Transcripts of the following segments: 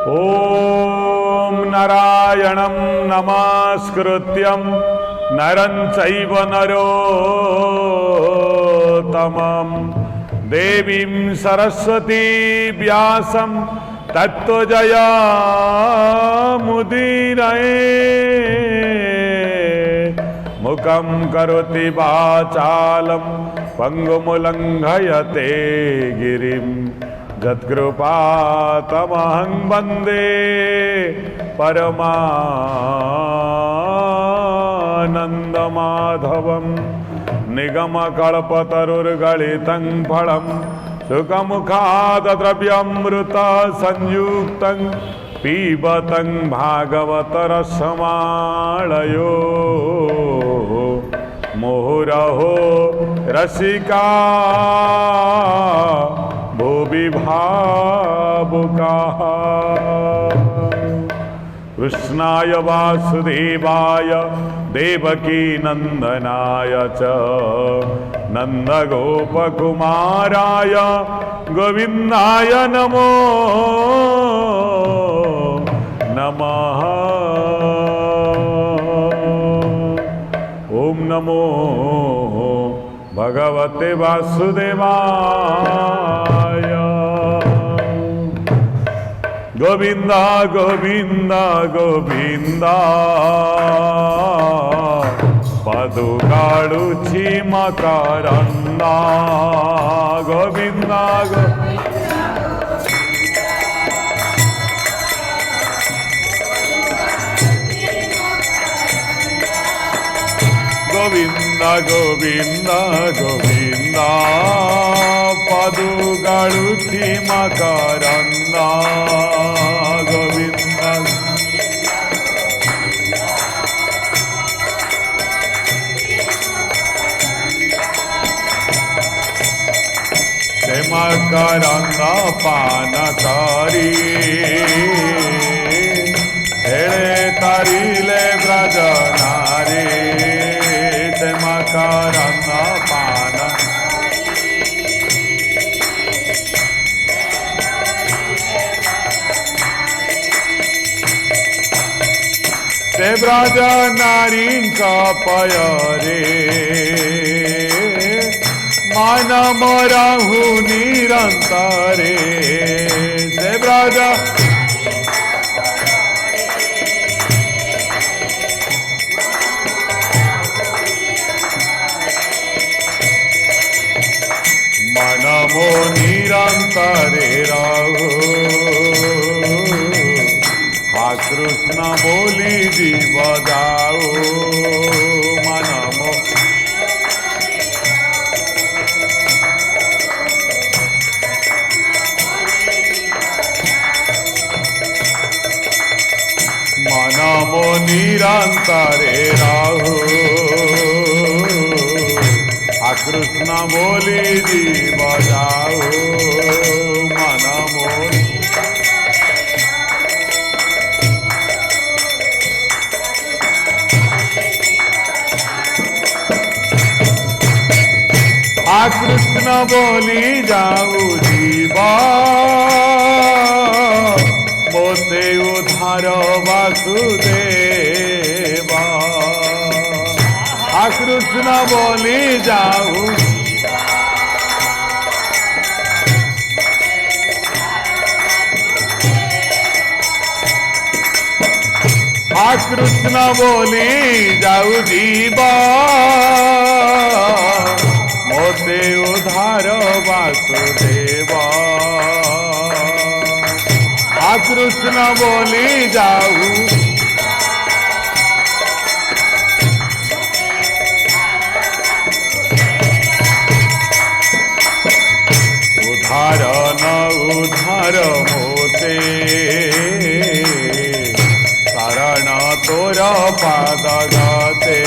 ॐ नारायणं नमस्कृत्यं नरं चैव नरोत्तमं देवीं सरस्वती व्यासं तत्त्वजयामुदीरये मुखं करोति वाचालं पङ्गुमुलङ्घयते गिरिं यत्कृपातमहं वन्दे परमानन्दमाधवं निगमकल्पतरुर्गलितं फलं सुखमुखाद्द्रव्यमृत संयुक्तं पीबतं भागवतरसमालयो मुहुरहो रसिका भुवि भावुकाः। कृष्णाय वासुदेवाय देवकी नंदनाय च नंदगोपकुमाराय गोविंदाय नमो नमः। ओम नमो भगवते वासुदेवाय। गोविंदा गोविंदा गोविंदा पदुगाळुची मकरंदा गोविंदा गोविंदा गोविंदा गोविंदा पदुगाळुची मकरंदा गोविंदा। मकरंदा पान करी हेळे तरिले ब्रज नारी मकरंदा पान ते ब्रज नारी पय रे मन मोराहु निरंतरे से ब्रज मन मो निरंतरे रहु हा कृष्ण बोली जीव जाओ मन मो मन मो निरंतरे रहु आ कृष्ण बोली जीव जाओ मन मो। आ कृष्ण बोली जाऊ जीवा मोते उद्धार वासुदेवा। आ कृष्ण बोली जाऊ आ कृष्ण बोली जाऊ जीवा मोते उद्धार वासुदेवा। आ कृष्ण बोली जाऊ उद्धार न उद्धार मोते शरण तोर पाद गते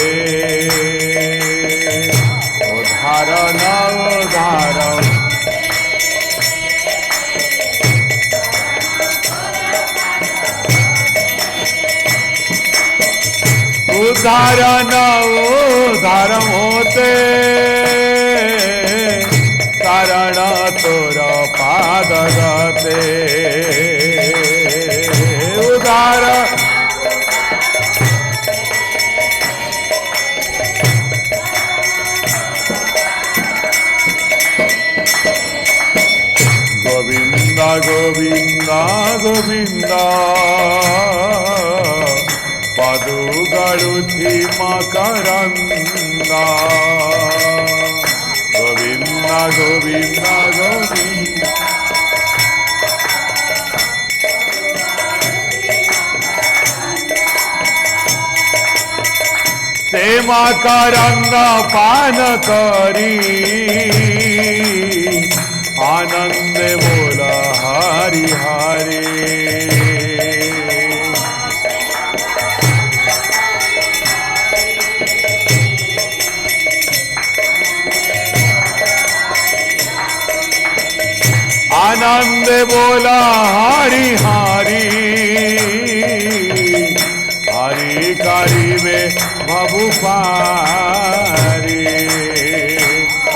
उद्धार न उद्धार उद्धार न उद्धार होते शरण तोर पाद गते गोविंद पदुगळुछि मकरंद गोविंद गोविंद गोविंद से मकरंद पान करी आनंद बोला हरि हरि आनंद बोला हरि हरि हरि करिबे भवु पारी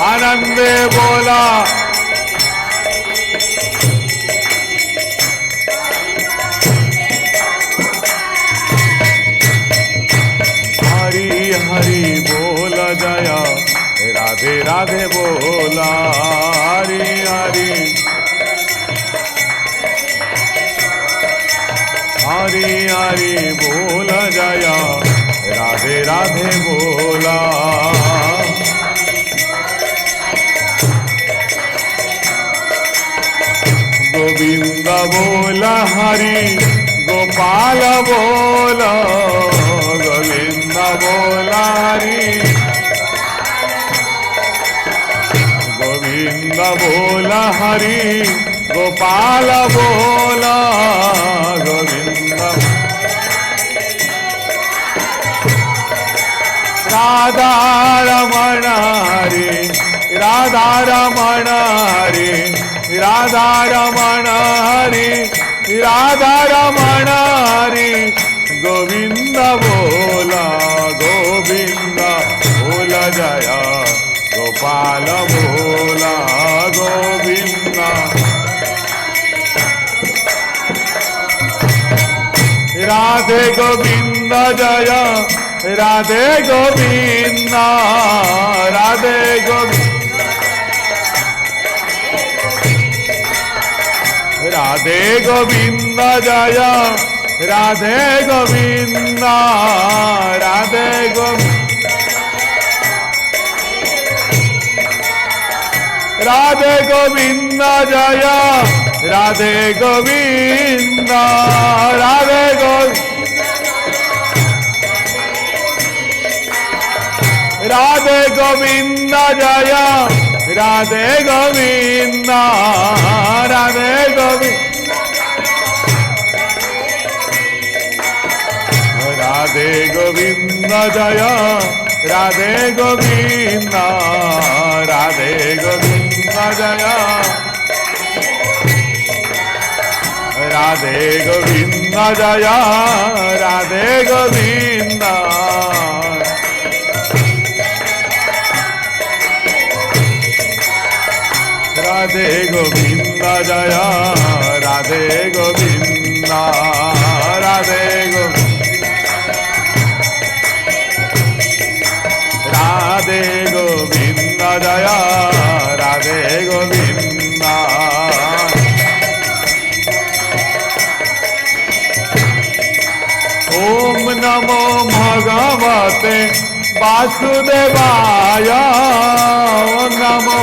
आनंद बोला हरि हरि बोल जय राधे राधे बोला हरि हरि हरि हरि बोल जय राधे राधे बोला गोविंद बोला हरि गोपाल बोला गोविंद बोला हरि गोविंद बोला हरि गोपाल बोला गोविंद राधा रमण हरि राधा रमण हरि राधा रमण हरि राधा रमण हरि गोविंद बोला गोविंद बोला जय गोपाल बोला गोविंद राधे गोविंद जय राधे गोविंद राधे गोविंद राधे गोविंद जय राधे गोविंद राधे गोविंद राधे गोविंद जय राधे गोविंद राधे गोविंद राधे गोविंद जय राधे गोविंद राधे गोविंद राधे गोविंद जय राधे गोविंद राधे गोविंद जय राधे गोविंद जय राधे गोविंद राधे गोविंद जय राधे गोविंद राधे गोविंद राधे गोविंद जय राधे गोविंद ओम नमो भगवते वासुदेवाय ओम नमो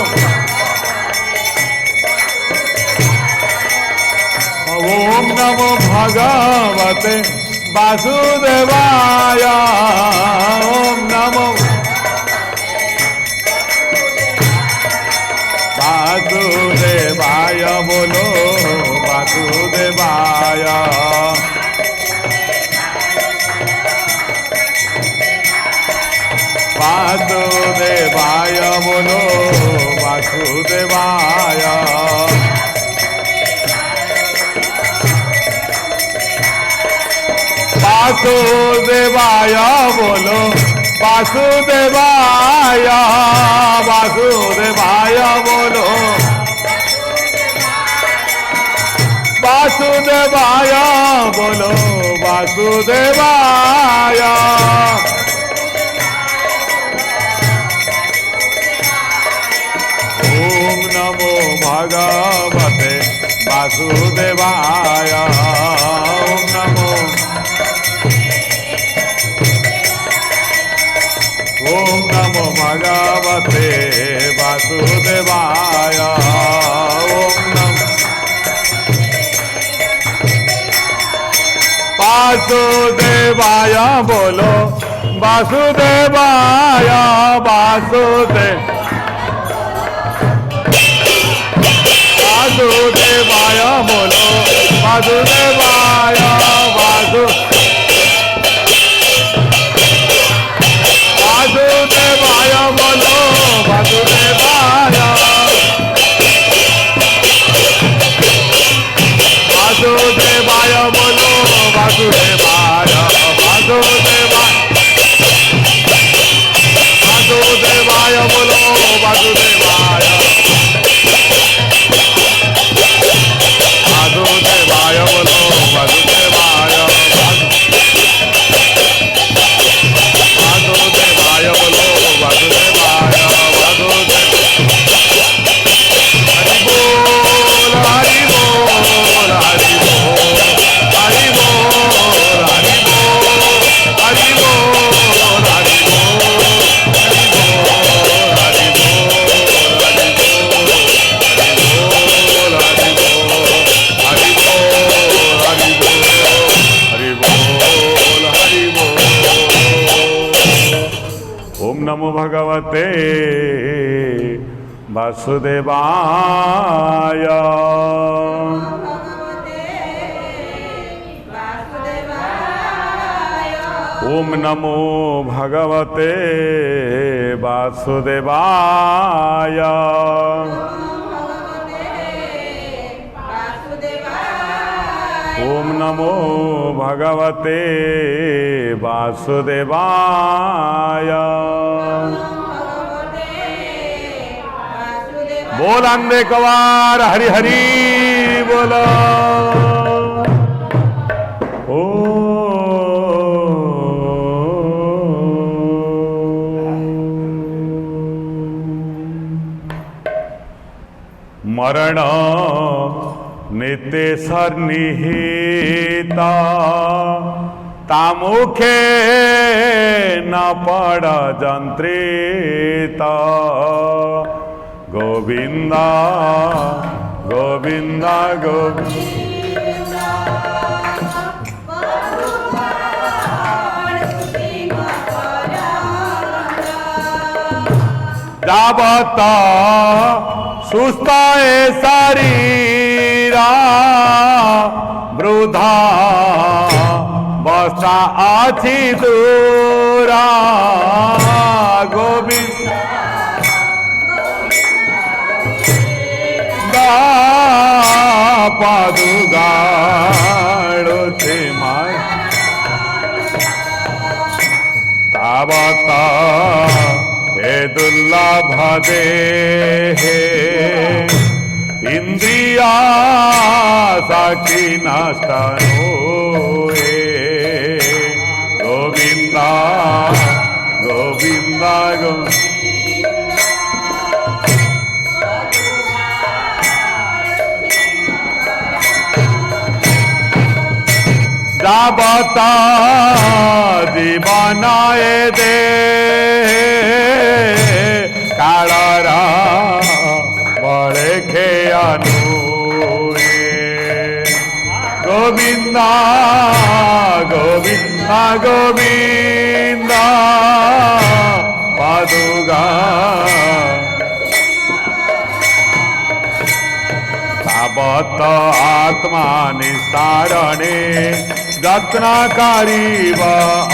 ओम नमो भगवते वासुदेवाय ओम नमो वासुदेवाय बोलो वासुदेवाय वासुदेवाय बोलो वासुदेवाय वासुदेवाय बोलो वासुदेवाय वासुदेवाय बोलो वासुदेवाय बोलो वासुदेवाय ओम नमो भगवते वासुदेवाय ओम नमो भगवते वासुदेवाय ओम नमो वासुदेवाय बोलो वासुदेवाय वासुदेवाय बोलो वासुदेवाय वासुदेवाय बोलो वासुदेवाय वासुदेवाय बोलो वासुदेवाय वासुदेवाय बोलो वासुदेवाय वासुदेवाय बोलो वासुदेवाय वासुदेवाय बोलो वासुदेवाय हरि बोल हरि बोल हरि बोल हरि बोल हरि बोल हरि बोल हरि नमो भगवते वासुदेवाय ओम नमो भगवते वासुदेवाय ओम नमो भगवते वासुदेवाय बोल अंधे कवार हरि हरि बोलो ओ मरण नित्य सन्निहिता तामुखे न पड़ जंत्रिता गोविंदा गोविंदा गोविंदा जाबता सुस्ता शरीरा वृद्धा बसा आछि दूरा गोविंदा पादुगाड़ुते माय तावता हे दुर्लभ देहे इंद्रिया साक्षी नष्टनो गोविंदा गोविंदा जाबता जीवनाए दे कालरा बड़े खेयानु गोविंदा गोविंदा गोविंदा पादुगा तावत आत्मा निस्तारणे जत्नाकारी व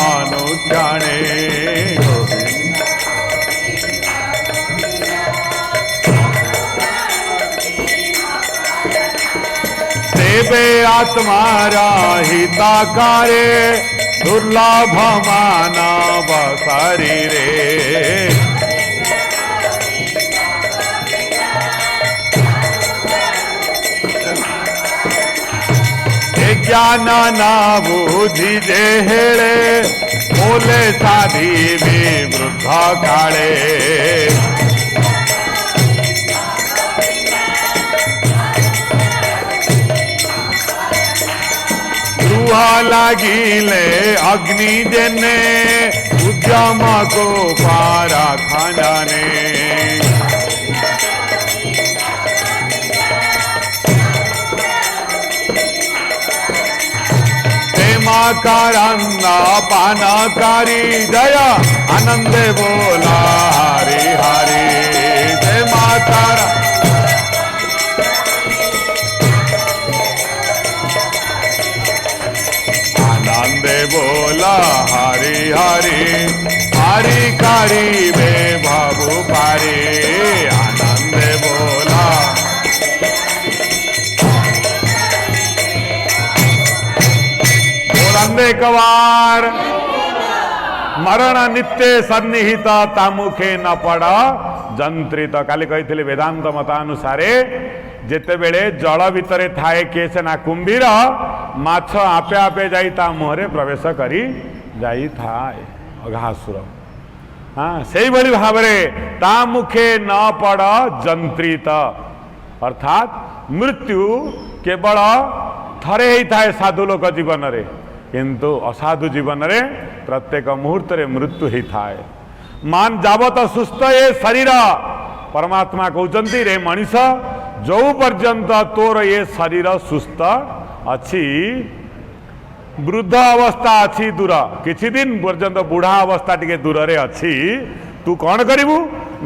अनुष्ठाने देवे आत्मा राहिता कारे दुर्लभ मानव शरीरे ज्ञान न बुद्धि जे हेळे बोले साधी वृद्ध काळे लुह लागिले अग्नि जेने उद्यम को पारा खाने प्रेमाकारन्न पानकारी जय आनंदे बोला हरि हरि प्रेमाकार आनंदे बोला हरि हरि हरि कारी वे बाबू पारे आनंदे बोला बोलंदे कवार मरण नित्य सन्निहित तामुखे न पड़ जंत्रित काली कही वेदांत मतानुसारे जेते बेले जल भितर थाए किए से ना कुंभीर माछ आपे आपे जाई ता मुहरे प्रवेश करी जाई थाए अघासुर हाँ से भाव ता मुखे न पड़ जंत्रित अर्थात मृत्यु केवल थरे ही थाए साधु लोक जीवन रे किंतु असाधु जीवन रे प्रत्येक मुहूर्त रे मृत्यु ही थाए मान जावत सुस्थ ये शरीर परमात्मा कहते रे मनीष जो पर्यंत तोर ये शरीर सुस्थ अच्छी वृद्ध अवस्था अच्छी दूर किछि दिन पर्यंत बुढ़ा अवस्था टिके दूर रे अच्छी तू कौन करिवु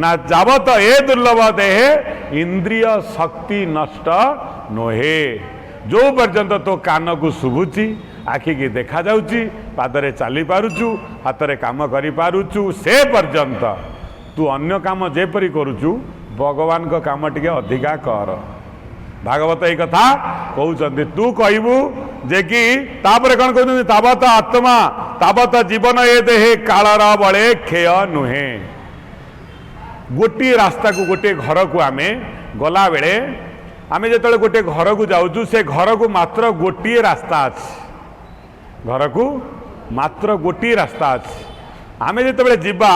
ना जावत ए दुर्लभ देहे इंद्रिय शक्ति नष्ट नोहे जो पर्यंत तो कान को शुभुची आखि की देखा जाउची पादरे चली पारुचु हाथ रे काम करि पारुचु से पर्यंत तू अन्य काम जेपरी करुचु भगवान को काम टिके अधिका कर भागवत यही कथा कहउचंदी तू कहबू जे कि तापर कौन कहउचंदी तावत आत्मा तावत जीवन ए देहे कालर बळे खेय नुहे गोटे रास्ता को गोटे घर को आमे गला बेले आमे जेतले गोटे घर को जाउचु से घर को मात्र गोटे रास्ता अछि घर को मात्र गोटे रास्ता अछि आमे जेतबेले जिबा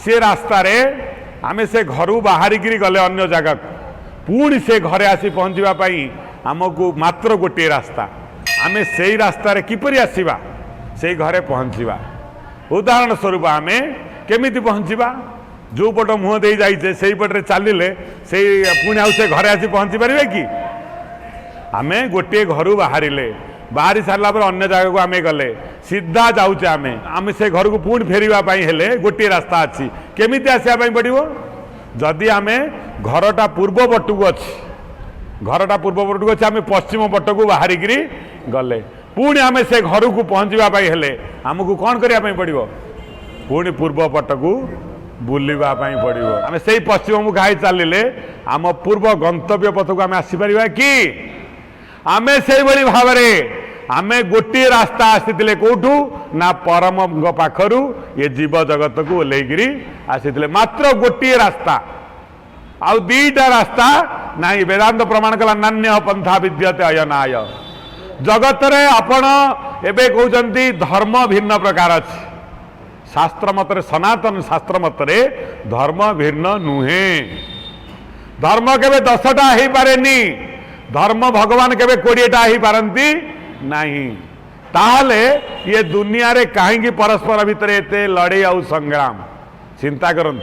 से रास्ता रे आमे से घरू बाहरी गिरी गले अन्य जगह पुणी से घरे आसी पहुँचवा आमको मात्र गोटे रास्ता आमे से रास्ता रे किपरि आसीबा से घरे पहुँचवा उदाहरण स्वरूप आमे केमिति पहुँचवा जो पट मुह दे जाइए से पटे चलिले से पुणी आउ से घरे आसी पहुँची पारे कि आमे गोटे घर बाहरिले बाहरी सारा पर अन्य जगह को आमे गले सीधा जाऊे आमे से घर को पुणी फेरवाई हेले गोटे रास्ता अच्छी केमिति आसवाई पड़ो जदि आमे घरटा पूर्व पटक अच्छी घरटा पूर्व पटक अच्छे आमे पश्चिम पट को बाहरिक गले पुणी आमे से घर को पहुँचापी हेले आमको कौन करने पड़ो पुणी पूर्व पट को बुलवा पड़ो आमे से पश्चिम को घाई चलिले आम पूर्व गंतव्य पथ को आम आसीपर कि आमे से भाव आमे गोटे रास्ता आसी कौटू ना परम पाखरु ये जीव जगत को ओल्लैकि आसी मात्र गोटे रास्ता आउ दीटा रास्ता ना वेदांत प्रमाण कला नान्य पंथा विद्यते अयनाय जगत रे आपण एबे कहउचंती धर्म भिन्न प्रकार अछि शास्त्र मतरे सनातन शास्त्र मतरे धर्म भिन्न नुहे धर्म केबे 10टा ही पारेनी धर्म भगवान केबे 20टा ही पारंती नहीं ताहले ये दुनिया रे कहीं परस्पर भितर एते लड़े आउ संग्राम चिंता करन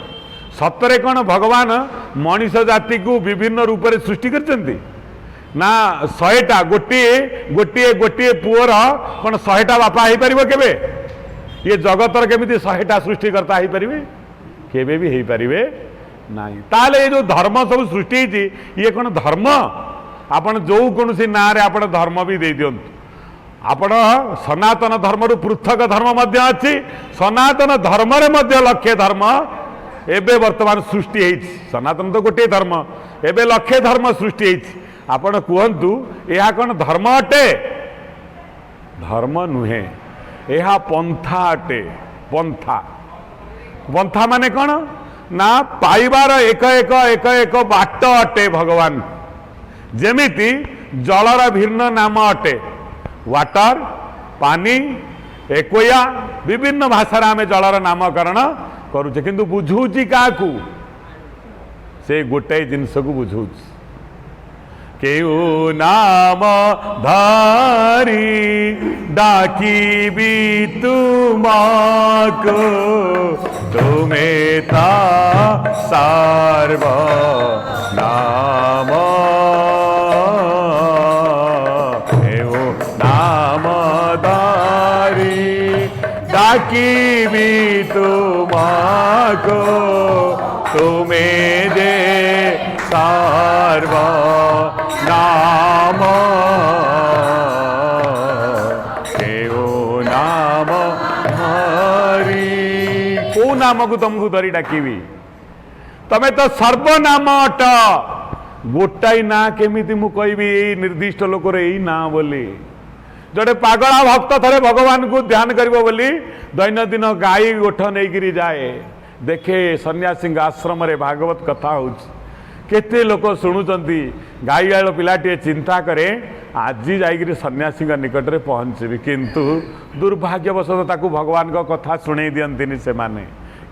सतरे कौन भगवान मनीष जाति को विभिन्न रूप से सृष्टि करचंती ना 100टा गोटे गोटे गोटे पुअर कौन 100टा बापा हो पार केबे ये जगतर केमिति 100टा सृष्टिकर्ता हो पारे केबे भी हो पारे नहीं ताले ये जो धर्म सब सृष्टि ये कौन धर्म आपण जो कौन ना रे आपण धर्म भी दे दियंतु आपण सनातन धर्म रु पृथक धर्म मध्य अच्छी सनातन धर्म रे मध्य लक्ष्य धर्म एबे वर्तमान सृष्टि है सनातन तो गोटे धर्म एबे लक्ष्य धर्म सृष्टि है आपण कहतु यह कौन धर्म अटे धर्म नुहे यह पंथा अटे पंथा पंथा माने कौन ना पाइबार एक एक एक एक बाट अटे भगवान जेमिति जलर भिन्न नाम अटे वाटर पानी एक्वया विभिन्न भाषा आम जलर नामकरण करुचे किंतु बुझुची क्या से गोटे जिनस को बुझुची केउ नाम धारी डाकिबी तुमको तुम्हें ता सर्व नाम एवं नामधारी डाकिबी तुमको तुम्हें दे सर्व नाम नाम हरि को नाम को तुमको धरी डाकिबी तमे तो सर्वनाम अट गोटाई ना केमिति मु कहबी निर्दिष्ट लोकर यही ना बोली जोटे पागला भक्त थरे भगवान को ध्यान करिवो बोली दैनंदिन गाई गोठ नहीं जाए देखे सन्यासी आश्रम रे भागवत कथा होउछि केते लोक शुणुचंती गाई आलो पिलाटी चिंता करे आज जाइए सन्यासी निकट में पहुँचबी किंतु दुर्भाग्यवशत ताकू भगवान का कथा शुणे दियंतिनी से माने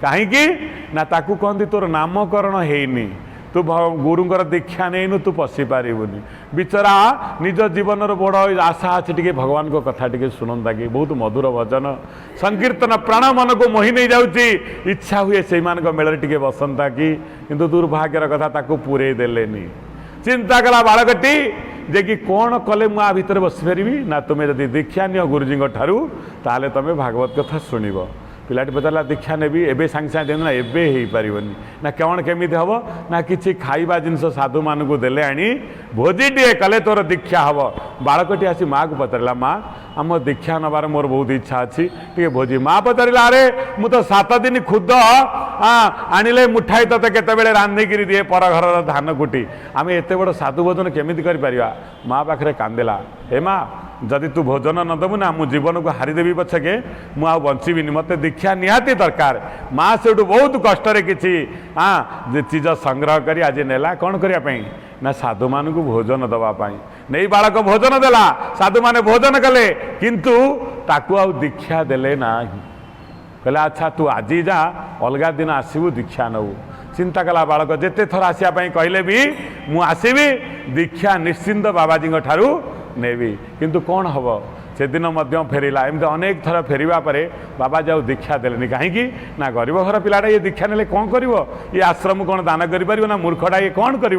कहीं ना ताकू कहती तोर नामकरण हैनी तू गुरुंर दीक्षा नहीं तू पशि पारूनी बिचरा निज जीवन बड़ आशा अच्छी टे भगवान को कथा टे शुणता कि बहुत मधुर भजन संकीर्तन प्राण मन को मोहि नहीं जाऊँगी इच्छा हुए से मेल टे बसंता कि किंतु दुर्भाग्यर कथा ताकू पूरे देलेनी चिंता कला बालकटी जे कि कौन कले मुझे आ भितर बस पारि ना तुम्हें जब दीक्षा नियो गुरुजी ठारू ताले तुम्हें भागवत कथा शुणव पिलाटी पचारा दीक्षा नेबी एबे सांगे सांगे ना एबे हो पारनि ना कौन केमी हम ना कि खाइबा जिनस साधु मान को देले आनी भोजी टे कले तोर दीक्षा हम बालकटी आसी माँ को पचारा माँ आम दीक्षा नबार मोर बहुत इच्छा अच्छी टे भोजी माँ पचारा अरे मु तो 7 दिन खुद आणिले मुठाई तते केतेबेले रांधिकी दिए पर घर धान कुटी आम एत बड़ साधु भोजन केमी कर माँ पाखे कांदेला हे माँ जदि तू भोजन न देबू ना मु जीवन को हारिदेवी पछके मु आ बंचीबिनी मत दीक्षा निहाती दरकार माँ से बहुत कष्ट किसी चीज संग्रह कर आज नेला कौन करने ना साधु मान को भोजन दवापाई नहीं बालक भोजन देला साधु माने भोजन कले किंतु ताकू आ दीक्षा देले ना कहले अच्छा तू आज जा अलग दिन आसबू दीक्षा नबू चिंता कला बालक जिते थर आसापी कहले भी मु आसबी दीक्षा निश्चिंत बाबाजी ठारू नेबी किंतु कौन हम से दिन फेरला एमती अनेक थर फेरवा पर बाबा जाऊ दीक्षा देलेनी कहीं ना गरीब घर पिलाटा ये दीक्षा नेले कौन कर ये आश्रम कौन दान कर ना मूर्खटा ये कौन कर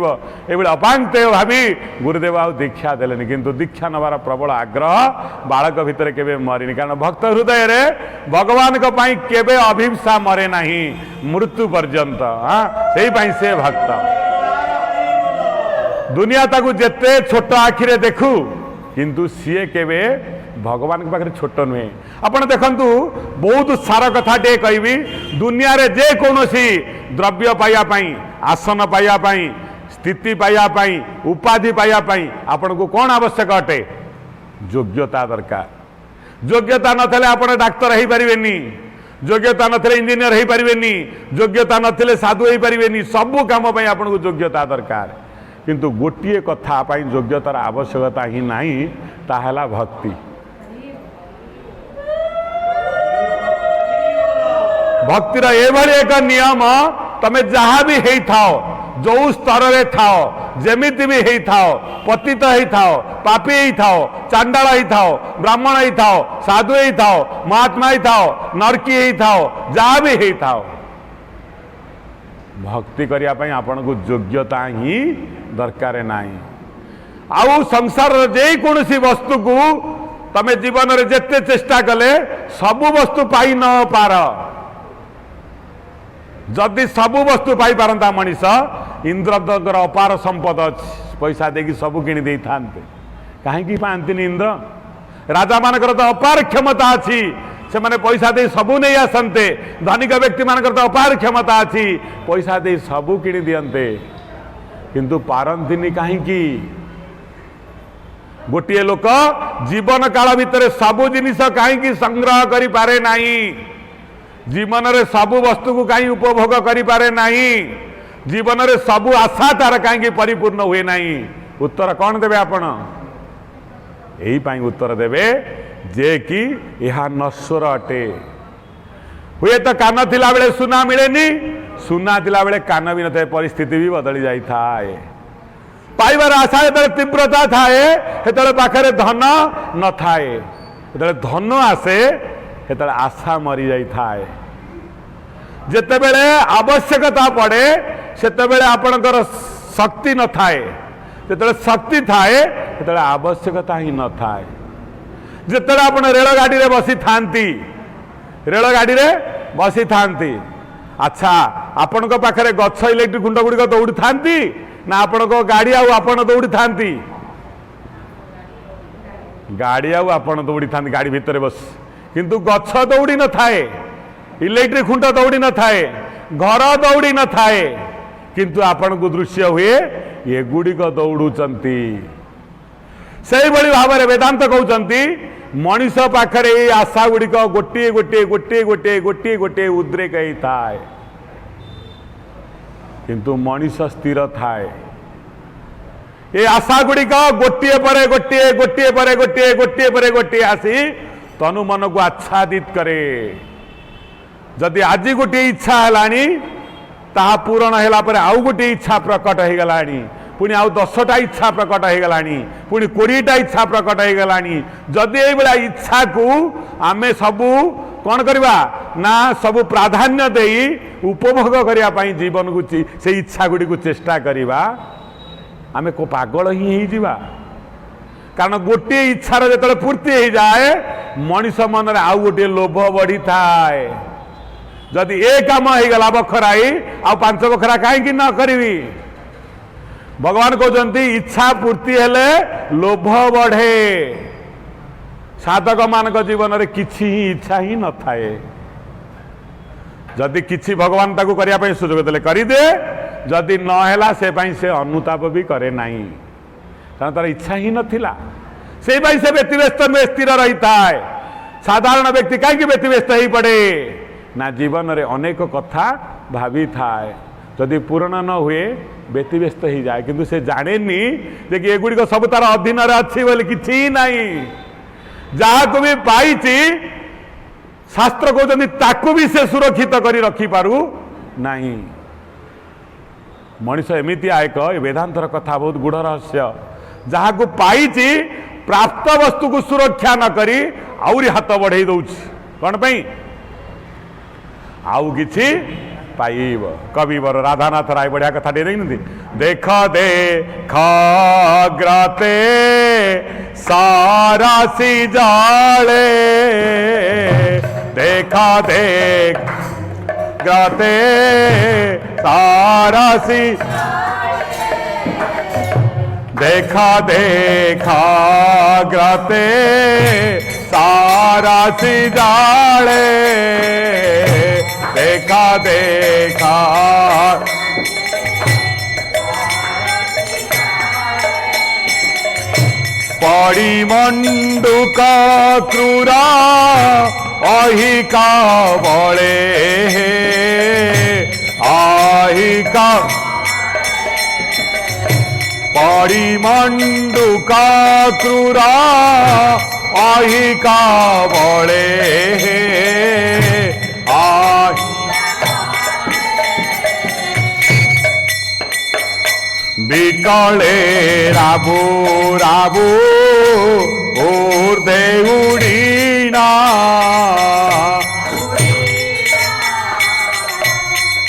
अपांगते भावी गुरुदेव आ दीक्षा देलेनी किंतु दीक्षा नबार प्रबल आग्रह बालक भितर केबे मरिनी कारण भक्त हृदय रे भगवान को पाई केबे अभिप्सा मरे नाही मृत्यु पर्यंत से भक्त दुनिया ताकू जेते छोट आखिरे देखू किंतु सीए केबे भगवान के पाखे छोट नुहे आपण देखंतु बहुत सारा कथा टे कहबी दुनिया रे जे कोनोसी द्रव्य पाइया पाई आसन पाइया पाई स्थिति पाइया पाई उपाधि पाइया पाई आपण को कौन आवश्यक अटे योग्यता दरकार योग्यता नथले आपण डाक्टर हो पारिबेनी योग्यता नथले इंजीनियर हो पारिबेनी योग्यता नथले साधु हो पारिबेनी सबु काम पई आपण को योग्यता दरकार किंतु गोटे कथा योग्यतार आवश्यकता ही नहीं ताहला भक्ति भक्तिर एभली एक नियम तमे जहाँ भी है थाओ जो स्तर रे थाओ जेमिति भी है थाओ पतित है थाओ पापी है थाओ चांडाल है थाओ ब्राह्मण है थाओ साधु है थाओ महात्मा है थाओ नरकी है थाओ जहाँ भी है थाओ भक्ति करने आपन को योग्यता ही दरकार नहीं आउ संसार जे कौन वस्तु को तमे जीवन रे जेते चेष्टा कले सबु वस्तु पाई न पार जदि सबु वस्तु पाई पारंता मनीष इंद्रदर अपार संपद पैसा देकी सबु किणी दे थांते कहीं पाती इंद्र राजा मानकर तो अपार क्षमता अच्छी से माने पैसा दे सबू नहीं आसते धनिक व्यक्ति मान तो अपार क्षमता अच्छी पैसा दे सबू किणी दियंते किंतु पारंतिनी कहीं गोटे लोक जीवन काल भितर सबू जिनिस कहीं संग्रह करि पारे नहीं जीवन रे सबू वस्तु को कहीं उपभोग करि पारे नहीं जीवन रे सबू आशा तार कहीं परिपूर्ण हुए नहीं उत्तर कौन देवे आपण यही पाई उत्तर देवे जे कि यह नश्वर अटे हुए तो कान थिला बेले सुना मिलेनी सुना थिला बेले कान भी न थे परिस्थिति भी बदली जाई थाए पाइबार आशा जो तीव्रता थाए से पाखे धन न थाए जो धन आसे से आशा मरी जाई थाए जेतेबेले आवश्यकता पड़े सेतेबेले आपणकर शक्ति न थाए जेतेबेले शक्ति थाए सेतेबेले आवश्यकता ही न थाए जेतेबेले आपण रेलगाड़ी रे बसी थांती रेलगाड़ी रे बसी थांती अच्छा आपण पाखे गछ इलेक्ट्रिक खुंड गुड़िक दौड़ी थांती ना आपण गाड़ी आपण दौड़ी थांती गाड़ी आपण दौड़ी थांती गाड़ी भितर बस किंतु गछ दौड़ी न थाए इलेक्ट्रिक खुंट दौड़ी न थाए घर दौड़ी न थाए किंतु आपण को दृश्य हुए ये गुड़िक दौड़ुचंती से भाव में वेदांत कहते मनीष पाखरे ये आशा गुड़िक गोटे गोटे गोटे गोटे गोटे गोटे उद्रेक थाए किंतु मनीष स्थिर थाए ये आशा गुड़िक गोटे पर गोटे गोटे पर गोटे गोटे पर गोटे आसी तनु मन को आच्छादित करे जदि आज गोटे इच्छा है ताहा पूरण है आउ गोटे इच्छा प्रकट हो गलानी पुणी आउ 10टा इच्छा प्रकट हो गलानी पुणी 20टा इच्छा प्रकट हो गलानी जदि ये बड़ा इच्छा को आमे सबू कौन करवा ना सबू प्राधान्य दे उपभोग करने जीवन को से इच्छा गुड़ी को चेष्टा करवा आमे को पागल ही हो जावा कारण गोटे इच्छार जो पूर्ति हो जाए मनीष मन में आउ गोटे लोभ बढ़ी थाए जदि ए काम हो गला बखराई आ 5 बखरा कहीं न करी भगवान कहते इच्छा पूर्ति हेले लोभ बढ़े साधक मान जीवन में किछि इच्छा ही न थाए जदि किछि भगवान ताकू करने सुजोग देले करदे जदि नहला से अनुताप भी करे नहीं कारण तार इच्छा ही नथिला से व्यतिव्यस्त में स्थिर रही थाए साधारण व्यक्ति कहीं व्यतिव्यस्त ही पड़े ना जीवन रे अनेक कथा भावी थाए जदि पूर्ण न हुए व्यतिव्यस्त ही जाए किंतु से जाने जे कि एगुड़िक सब तार अधीन अच्छी बोले किछि नहीं जहाँ को भी पाई शास्त्र कहते ताकू भी से सुरक्षित करी रखी पारू नहीं मनीष एमती एक वेदांतर कथा बहुत गुढ़ रहस्य जहाँ को पाई प्राप्त वस्तु को सुरक्षा न करी आउरी हाथ बढ़े दौच कौन पाई आउ किछि पाइब कवि बर राधानाथ राय बढ़िया कथा दे देख देख ग्राते सारा सी जाले देखा देख ग्राते सारा सी देखा देखा ग्राते सारा सी जाले देखा देखा पड़ी मंडुका क्रूरा अहिका बड़े अहिका पड़ी मंडुका क्रूरा अहिका बड़े बिकले राबू राबू और देउड़ीना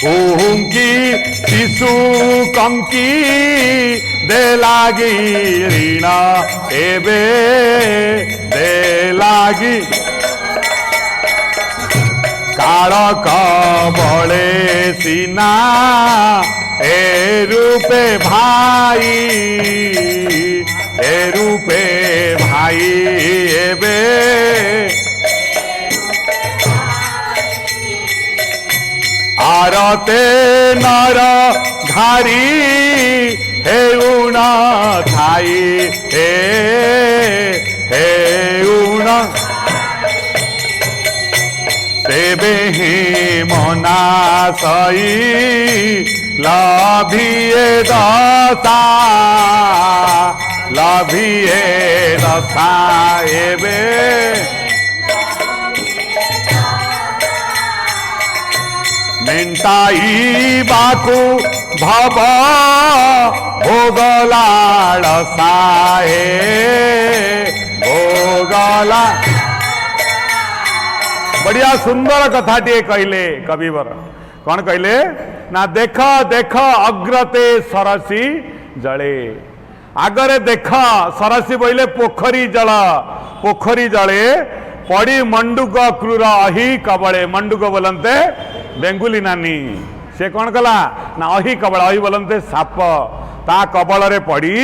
ओंकी शिशु कंकी दे लागी रीना एबे दे लागी काड़क बड़े सीना ए रूपे भाई एबे आरते नर घारी हेउना थाई हेउना तेबे ही मना सई लाभिए दशा एबे मेन्टाई बाकू भव भोगलाड़ साए भोगला बढ़िया सुंदर कथाटे कहले कविवर कौन कहले ना देख देख अग्रते सरसी जले आगरे देख सरसी बोले पोखरी जले पड़ी मंडुक क्रूर अहि कबले मंडुक बोलते बेंगुली नानी से कौन कला ना अहि कबल अहि बोलते साप ता कबल रे पड़ी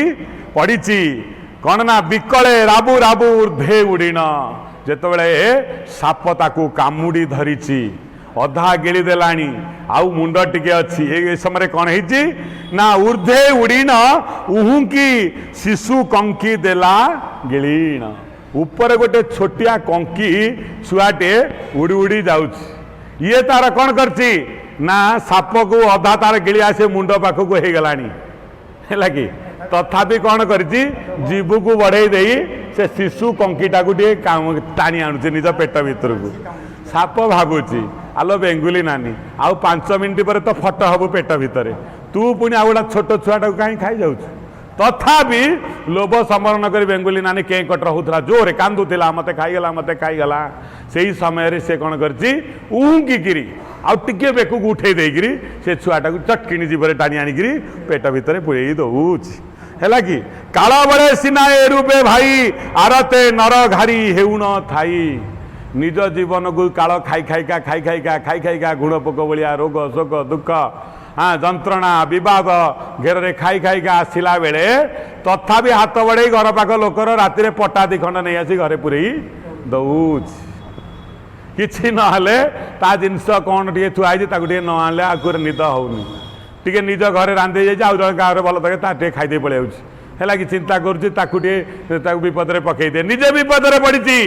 कौन ना बिकले राबू राबू ऊर्धे उड़ीन जेतबेले साप ताकू कामुड़ी धरिची अधा गिली देलानी आउ मुंड टिके अच्छी ए समय कौन है ना ऊर्धे उड़ीन उहुकी शिशु कंकी देला गिलीन ऊपर गोटे छोटिया कंकी छुआटे उड़ी उड़ी जाउची ये तार कौन करची ना साप को अधा तार गिली आसे मुंड पाखक हो गलानी है कि तथापि कौन करची जीव को बढ़े दे से शिशु कंकीटा को टाणी आणुचे निज पेट भीतर को साप भाबुची आलो बेंगुली नानी आउ 5 मिनिट पर तो फट हबु पेट भितर तू पुणी आ गोटा छोट छुआटा कहीं खाई जाऊ तथापि लोभ समरण कर बेंगुली नानी के कट होता जोरे कांदुला मत खाईगला से ही समय से कौन करची उंकीरी आउ टिके बेकू उठे देकरी से छुआटा को चटकिणी जीवन टाणी आनिकी पेट भितर पुरे दौची है कि काल बड़े सीना ए रूपे भाई आरते नर घारी हेउन थाई निज जीवन को काल खाई गुणपोक भलिया रोग शोक दुख हाँ जंत्रणा विवाद घेर खाई आसला बेले तथापि हाथ बढ़े घर पाख लोकर राति पटा दी खंड नहीं आसी घरे पूरे दौच कि ना जिनस कौन टे थुआई टे न आने आगे निद होनी टे निज घर रांधे जाए जन गाँव भल थे खाईदे पलि है कि चिंता करुचे विपद में पकई दे निजे विपद में पड़ी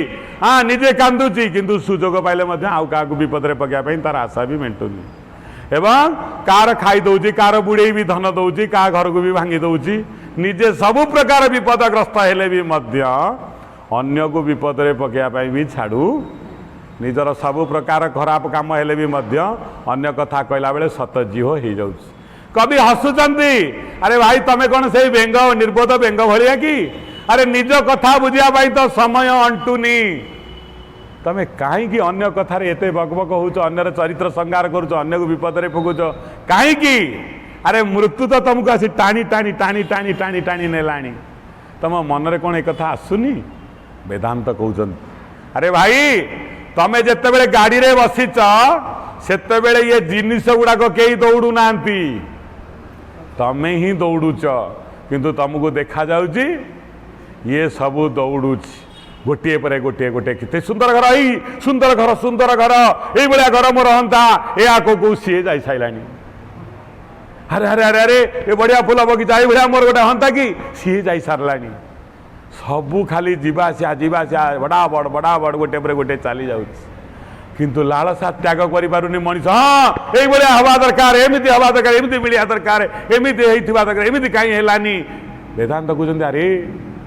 हाँ निजे कांदुची किंतु सुजोग पाइले आउ क्या विपद में पकड़ तार आशा भी मेटुनी एवं कार खाई दौची कार बुड़े भी धन दौची क्या घर को भी भांगी दौची निजे सबु प्रकार विपदग्रस्त हेले भी अन्य को विपद में पकड़ भी छाड़ू निजर सबु प्रकार खराब काम हेले भी अन्य कथा कहला बेले सतजी हो जाउची कवि हसुचंती अरे भाई तमें कौन से बेंग निर्बोध बेंग भाया कि अरे निज कथा बुझाई तो समय अंटुनी तमें कहीं अन्य कथार एत बकबक हो अन्यर चरित्र संगार करुच अन्य को विपद में पकुच कहीं अरे मृत्यु तो तुमको आसी टाणी टाणी टाणी टाणी टाणी टाणी नेलाणी तुम मनरे कौन एक कथा आसुनी वेदांत कहते अरे भाई तमें जिते गाड़ी रे बसीच सेते ये जिनिस गुड़ाक कई दौड़ू ना तमें ही दौड़ुच किंतु तुमको देखा जाउची ये सबू दौड़ुच गोटे पर गोटे गोटे कितने सुंदर घर आई सुंदर घर ये भाया घर मोर हंता या को सी जा सारा अरे अरे अरे अरे ये बढ़िया फूल बगीचा ये भाया मोर गोटे हंता कि सी जा सारा सबू खाली जीवासिया बड़ा बड़ गोटे पर गोटे चली जाउची किंतु लालसा त्याग करें मनीष हाँ ये हवा दरकार एमती हवा दरकार एमती मिलिया दरकार एमती दरकार एमती कहीं है वेदांत कहते अरे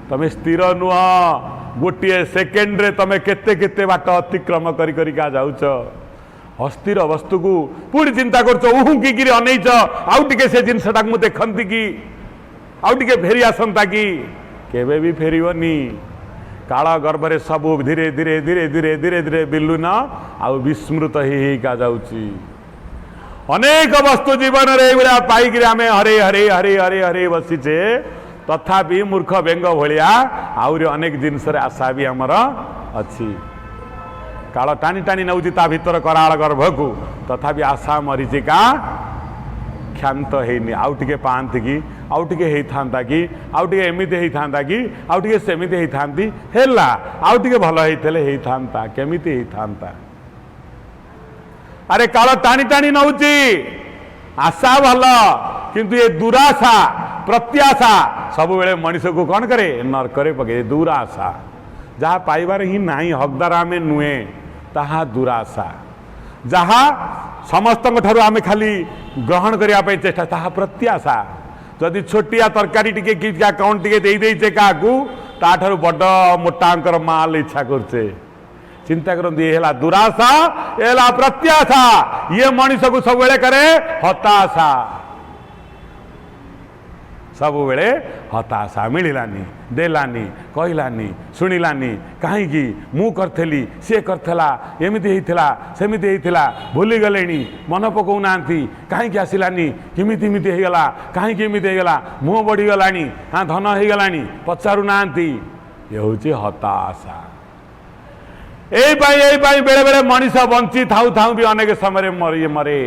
तमें स्थिर नुह गोटे सेकेंड रे तमें केते केते बाट अतिक्रम करिका जाउच अस्थिर वस्तु को पूरी चिंता कर अनईच आउ टे से जिनसा मुझे देखती कि आउ टे फेरी आसंता कि केबे भी फेरनी काल गर्भरे सबू धीरे धीरे धीरे धीरे धीरे धीरे विलुन आउ विस्मृत होगा जाउची अनेक वस्तु जीवन में पाई आम हरे हरे हरे हरे हरे बसीचे तथापि मूर्ख बेंग भाया आहरी अनेक जिनस आशा भी आमर अच्छी काल टाणी टाणी नौची ता भीतर कराल गर्भ को तथापि आशा मरीचिका क्षांत होनी आउ टे पाती कि आउ टे होता कि आउ टे एमती होता कि आउ टे सेमती होती है आउ टे भल होता केमिति होता अरे काल टाणी टाणी नौची आशा भल किंतु ये दुराशा प्रत्याशा सब बेले मनीष को कौन करे नरकरे पके दुराशा जहाँ पाइबार ही नहीं हकदार आम नुहे ताहा दुराशा जहाँ समस्त आम खाली ग्रहण करने चेष्टा ताहा प्रत्याशा जदि छोटिया तरकारी टिके कौन टिके देचे क्या ताठर बड़ मोटांकर माल इच्छा करचे चिंता करते ये है दुराशा ये है प्रत्याशा ये मनीष को सब करे हताशा सब बेले हताशा मिलानी देलानी कहलानी शुणिलानी कहीं मु करी सी करला एमती होता सेमती होता भूली गले मन पकाऊना कहीं आसलानी किमिति होगला कहीं एमती होगला मुह बढ़ीगला हाँ धन होगला पचारूना ये हूँ हताशा। यही बेले बेले मनीष बंची थाऊ थाऊ भी अनेक समय मरे मरे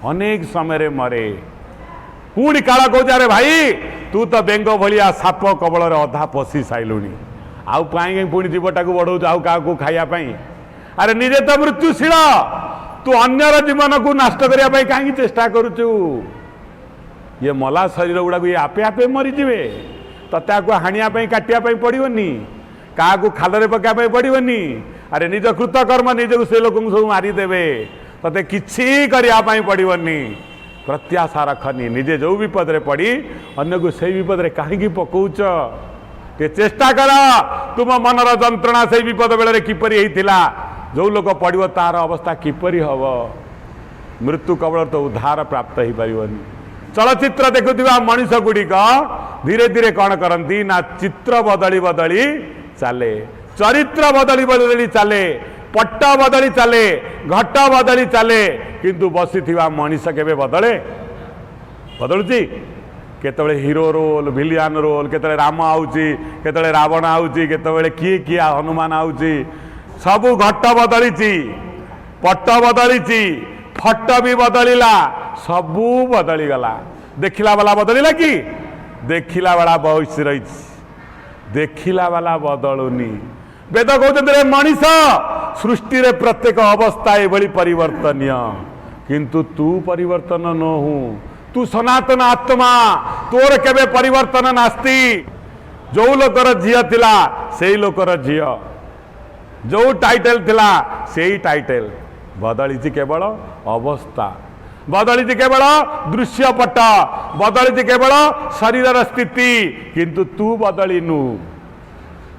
अनेक समय मरे पुणी काल कौच अरे भाई तू तो बेंग भलिया साप कबल अधा पशि साइलुनी आउ कहीं पुणी जीवटा को बढ़ाऊ आउ क्या खायापी अरे निजे तो मृत्युशील तू अन्यर जीवन को नष्ट करने कहीं चेष्टा करुचु ये मला शरीर गुड़ा ये आपे आपे मरीजे तत्या हाणिया काटिया पड़ोनी क्या खाल पकाया पड़ोनी अरे निज कृतकर्म निज से लोक सब मारिदेवे ते किसी करने पड़ोनी प्रत्याशा रखनी निजे जो विपद रे पड़ी अन्य को से विपद रे कहीं पकाउच टे चेष्टा कर तुम मनर जंत्रणा से विपद बेले किपरि होइतिला जो लोक पड़ो तार अवस्था किपरि हम मृत्यु कबल तो उद्धार प्राप्त हो पारिबनी। चलचित्र देखुवा मनीष गुड़िक धीरे धीरे कौन करती ना चित्र बदली बदली चले चरित्र बदली बदली चले पट्ट बदली चले घट बदली चले किंतु बसी मनीष केबे बदले बदलुची केतबेले हीरो रोल विलियन रोल केतबेले राम आउची केतबेले रावण आउची केतबेले किए किए हनुमान आउची सबू घट बदलीची पट्ट बदलीची फट भी बदलिला सबू बदली गला देखिला वाला बदलिला कि देखिला वाला भविष्य रही देखिला वाला बदलुनी। वेद कहते मनीष सृष्टि रे प्रत्येक अवस्था एभली परिवर्तनीय किंतु तू परिवर्तन न हूँ तू सनातन आत्मा तोर केबे परिवर्तन नास्ती जो लोकर झील थिला सेई लोकर झील जो टाइटल थिला सेई टाइटल बदली केवल अवस्था बदली केवल दृश्यपट बदली केवल शरीर स्थिति किंतु तू बदलिनु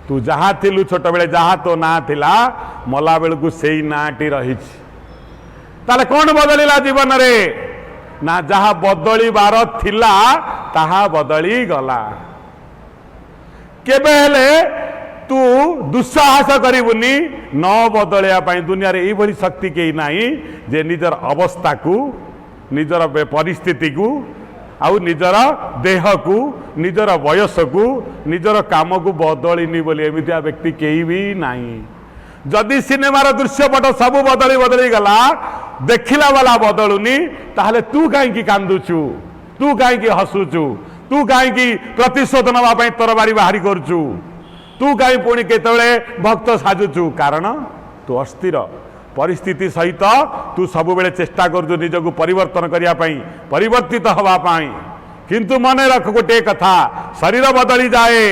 तू जहाँ थिलु छोट बेले जहाँ तो ना थिला मला बेलू से नाटी रही ताले कौन बदलिला जीवन रे ना जहाँ बदलिबार थिला ताहा बदली गला केबे हेले तू दुस्साहस करिबुनी न बदलिया पाई दुनिया रे एभली शक्ति केही नाही जे निजर अवस्था को निजर परिस्थिति को आउ निजर देह को निजर वयस को निजर काम को बदलिनी बोली एमितिया व्यक्ति केही भी नाही। जदि सिनेमार दृश्यपट सब बदली बदली गला देखिला वाला बदलुनी ताहले तू कहीं कांदुचु तू कहीं हसुचु तू कहीं प्रतिशोध नवा पाई तरबारी बाहरी करचु तू कहीं पुणी केतबेले भक्त साजुचु कारण तू अस्थिर परिस्थिति सहित तू सब बेले चेष्टा कर निजक परिवर्तन करने परिवर्तित हवापाई किंतु मन रख गोटे कथा शरीर बदली जाए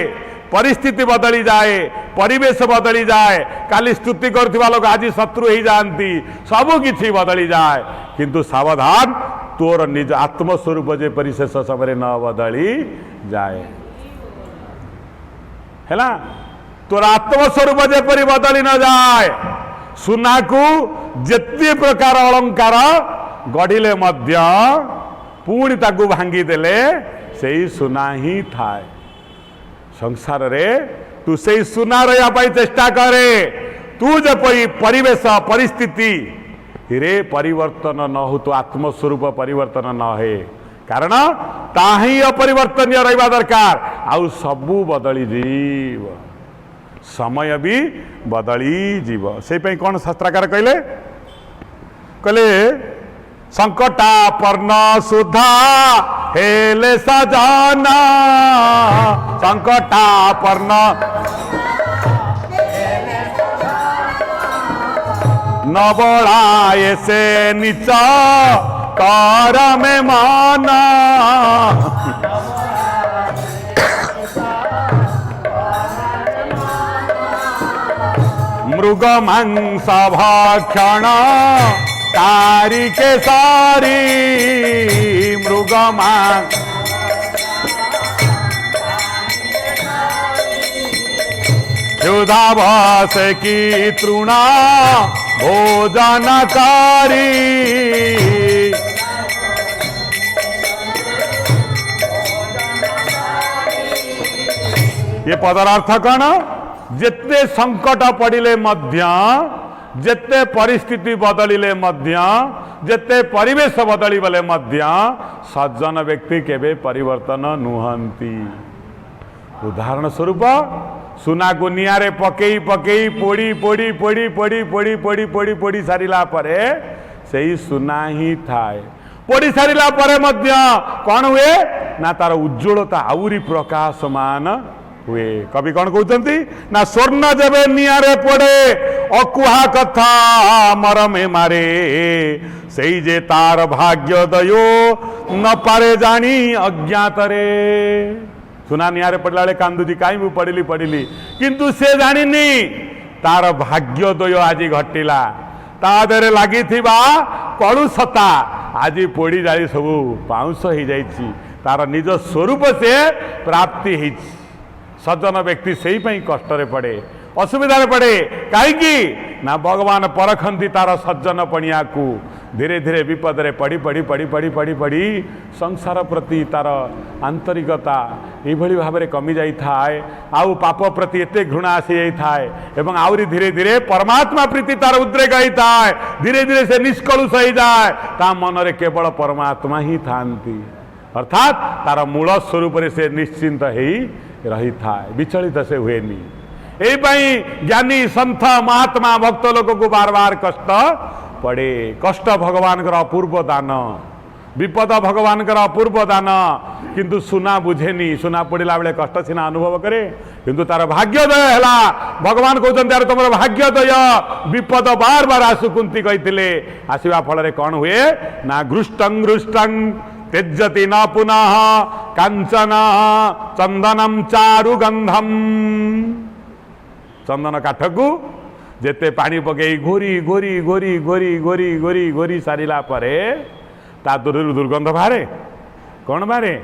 परिस्थिति बदली जाए परिवेश बदली जाए काली स्तुति करथिबा लोक आज शत्रु हो जाती सब किछि बदली जाए किंतु सावधान तोर निज आत्मस्वरूप जेपरि शेष समय न बदली जाए है तोर आत्मस्वरूप जेपरि बदली न जाए सुना को जिते प्रकार अलंकार गढ़िले मध्य पुणी ताकू भांगी देले से सुना ही थाए संसार रे तू से सुना रहा पाई चेष्टा करे तू जपरी परिवेश परिस्थिति रे परिवर्तन न हो तो आत्मस्वरूप परिवर्तन न है कारण ताही अपरिवर्तनीय रहा दरकार आउ सबू बदली जीव समय भी बदली जीव से कौन शास्त्राकार कहले कहले संकटापर्ण सुधा हेले सजाना संकटापर्ण न बढ़ाए से नीचा कर में माना मृग मांस भक्षण तारी के सारी मृग मांस क्षुधावश की तृणा भोजनकारी ये पदर अर्थ कौन? जेते संकट पड़िले मध्य, जेते परिस्थिति बदलिले मध्य, जेते परिवेश बदली बले मध्य सज्जन व्यक्ति केबे परिवर्तन नुहंती। उदाहरण स्वरूप सुना को निआरे पकई पकई पोड़ी पोड़ी पोड़ी पोड़ी पोड़ी पोड़ी पोड़ी पोड़ी सारिला परे सेही सुना ही थाए। पोड़ी सारिला परे मध्य कौन हुए ना तार उज्ज्वलता आउरी प्रकाशमान हुए। कवि कौन कहते ना स्वर्ण जेबे निआरे पड़े अकुहा कथा मरमे मारे सेई जे तार भाग्य दयो न पारे जानी अज्ञातरे। सुना निआरे पड़ला बेले कांदुची काई मु पड़िली पड़िली किंतु से जानिनी तार भाग्योदय आज घटिला। ता देहरे लागिथिबा कलुषता आज पोड़ी जाली सब पाउंस हो जाइछि। तार निज स्वरूप से प्राप्ति होइछि। सज्जन व्यक्ति सेही पई कष्ट रे पड़े, असुविधा पड़े। कहीं ना भगवान परखंती तार सज्जन पणिया को। धीरे धीरे विपद रे पड़ी पड़ी पड़ी पड़ी पड़ी पड़ी संसार प्रति तार आंतरिकता यही भाव में कमी जाए। आउ पाप प्रति एते घृणा आसी जाए एवं आउरी धीरे धीरे परमात्मा प्रीति तार उद्रेक होता है। धीरे धीरे से निष्कलुष हो जाए। ता मन रे केवल परमात्मा ही थांती अर्थात तार मूल स्वरूप से निश्चिंत हो रही था, विचलित से हुएनी। यही ज्ञानी संत महात्मा भक्त लोक को बार बार कष्ट पड़े। कष्ट भगवान का अपूर्व दान, विपद भगवान का अपूर्व दान। किंतु सुना बुझेनी, सुना पड़ा बेले कष्ट सीना अनुभव करे किंतु तार भाग्योदय है। भगवान कहते तुम भाग्योदय विपद बार बार आसु कुंती कहते आसवा फल कौन हुए ना घृष्टं घृष्टं त्यजति न पुनः कांचन चंदनम चारु गंधम। चंदन काठ को जेते पानी पकई घोरी घोरी घोरी घोरी घोरी घोरी घोरी सारिला परे ता दूर दुर्गंध बाहरे। कौन बाहरे?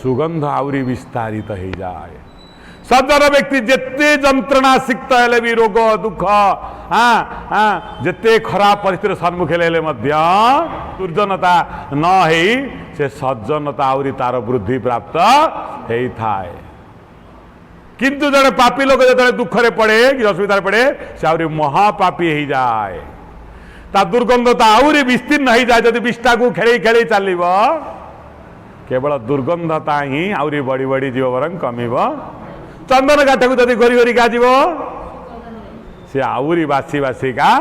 सुगंध आउरी विस्तारित हो जाए। सज्जन व्यक्ति जेते जंत्रणा सिक्त हेले भी रोग दुख जेते खराब परिस्थिति सम्मुख हेले मध्य दुर्जनता न हेई से सज्जनता आउरी तार वृद्धि प्राप्त हेई थाए। किंतु जड़े पापी लोग जो दुख रे पड़े कि असुविधा पड़े से आउरी महापापी हो जाए। ता दुर्गंधता आउरी विस्तीर्ण हो जाए। जदि विष्टा को खेल खेल चलो केवल दुर्गंधता ही आउरी बड़ी बड़ी जीव वर कमिब। चंदन काठ को जदि घोरी घोरी गाजिब से आउरी बासी बासी का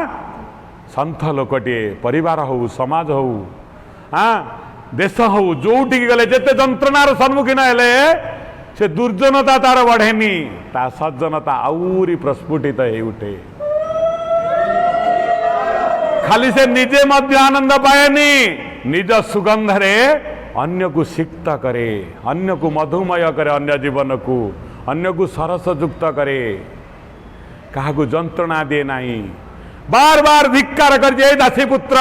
संथ लोकटे परिवार हो समाज हो देश हो जोटिक गले जेते जंत्रणार सम्मुखीन हेले से दुर्जनता तार बढ़ेनी, ता सज्जनता आउरी प्रस्फुटित हो उठे। खाली से निजे मध्य आनंद पाएनी, निज सुगंध रे अन्य को सिक्त करे, अन्य को मधुमय करे, अन्य जीवन को अन्य को सरस युक्त करे, कहा को जंत्रणा दिए नहीं। बार बार धिक्कार कर जे दासी पुत्र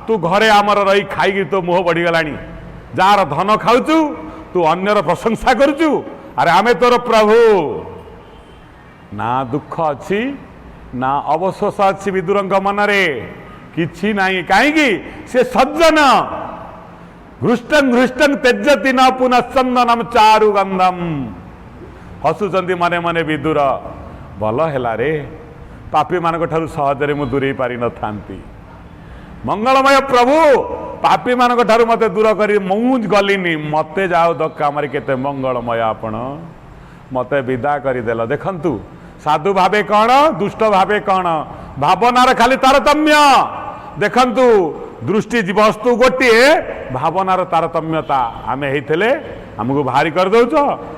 तू घरे आमर रही खाई तो मुह बढ़ीगलानी, जार धन खाऊचु तू अन्यर प्रशंसा करुचु। अरे आमे तोर प्रभु। ना दुख अच्छी ना अवशोष अच्छी विदुरंग मनरे किछि नाही। काहेकि से सज्जन घृष्टं घृष्टं त्यजति न पुनः चंदनम चारु गंधम। हसुचंदी मने मने विदुर भल हेला रे पापी मान ठारू सहजरे मु दूरे पारि न थांती। मंगलमय प्रभु पापी मान ठारू मते दूर करी मु गलिनी, मते जाओ धक्का मारी केते मंगलमय आपण मते विदा करिदेल। देखंतु साधु भावे कौन दुष्ट भावे कौन भावनार खाली तारतम्य। देखंतु दृष्टि वस्तु गोटे भावनार तारतम्यता। आमे हेइथले हमको भारी कर दौच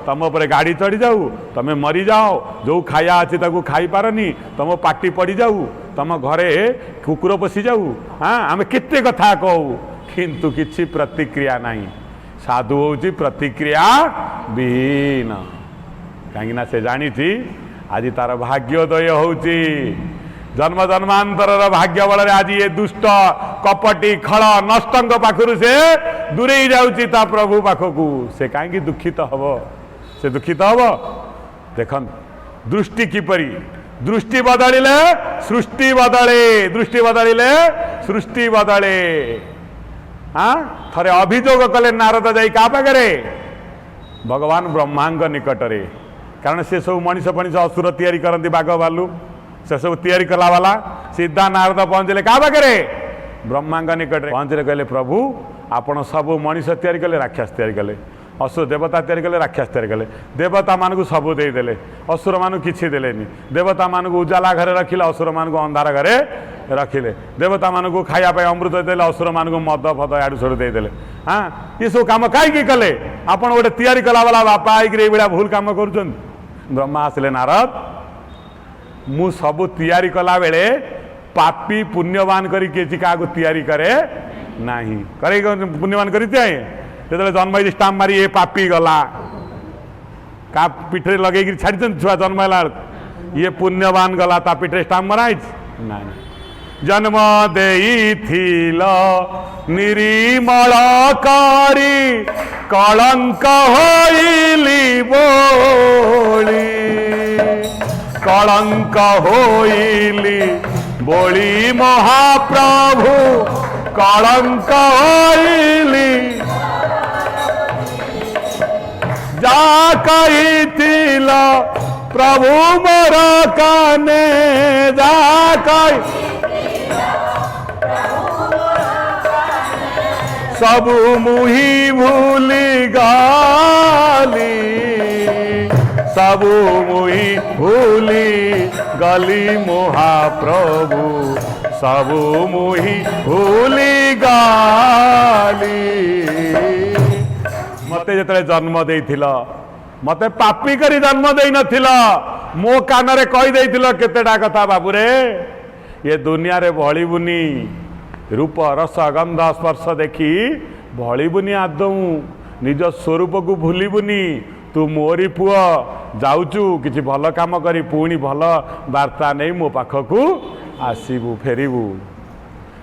तुम उपर गाड़ी चढ़ी जाऊ तुम मरी जाओ, जो खाया अच्छी ताकू खाई पारनी, तुम पाटी पड़ जाऊ, तुम घरे कुकुर पशि जाऊ। हाँ आम केते कथा कहू किंतु किछि प्रतिक्रिया नहीं। साधु होउची प्रतिक्रिया विहीन। कहीं से जानी आज तार भाग्योदय होउची। जन्म जन्मांतर भाग्य बल आज ये दुष्ट कपटी खल नष्टंग पाखु से दूरे जाऊँगी ता प्रभु पाखकू। से कहीं दुखित हम, से दुखित हम। देख दृष्टि किपरि, दृष्टि बदलिले सृष्टि बदले, दृष्टि बदलिले सृष्टि बदले। हाँ थरे अभियोग कले नारद जाई का पाखरे भगवान ब्रह्मांग निकटरे कारण से सब मनीष फणीष असुर तैयारी करती बाघ भालू से सब तैयारी कला वाला सीधा नारद पहुँचले क्या पाखे ब्रह्मा निकट पहुँचले कहले प्रभु आपण सब मनीष तैयारी कले राक्षस तैयारी कले असुर देवता तैयारी कले राक्षस तैयारी कले देवता मानक सबू देदेले असुर मानक किसी देलेनी देवता मानक उजाला घरे रखिले असुर मानक अंधार घरे रखिले देवता मानक खायापी अमृत देले असुर मानक मद फद आड़ू सड़ू देदेले हाँ ये सब कम कहीं कले आपड़ गोटे तैयारी कला वाला बापा आई भूल कम कर ब्रह्मा आसिले नारद मु सबू तैयारी कला बेले पापी पुण्यवान करी क्या तैयारी करे नाही करे पुण्यवान करी जो जन्म स्टाम्प मारी ये पापी गला का पिठरे लगे छाड़ी छुआ जन्म ये पुण्यवान गला ता पिठरे स्टाम्प मराई ना जन्म देइथिल निरीमल करी कलंक होइली बोली कलंक होइली बोली महाप्रभु कलंक होइली जा कही प्रभु मोर काने जा कही सबु मुही भूली गाली सबु मुही भूली गली महाप्रभु सबु मुही भूली गाली मते जतले जन्म देइथिल मते पापी करी जन्म देई नथिल मो कान रे कहि देइथिल केतेटा कथा बाबू रे ये दुनिया रे भळीबुनी रूप रस गंध स्पर्श देखी भळीबुनी आदौ निज स्वरूप को भूलिबुनी तू मोरी पुआ जाऊचु किछि भल काम करी पुणी भल वार्ता नहीं मो पाखकू आसीबू फेरिबू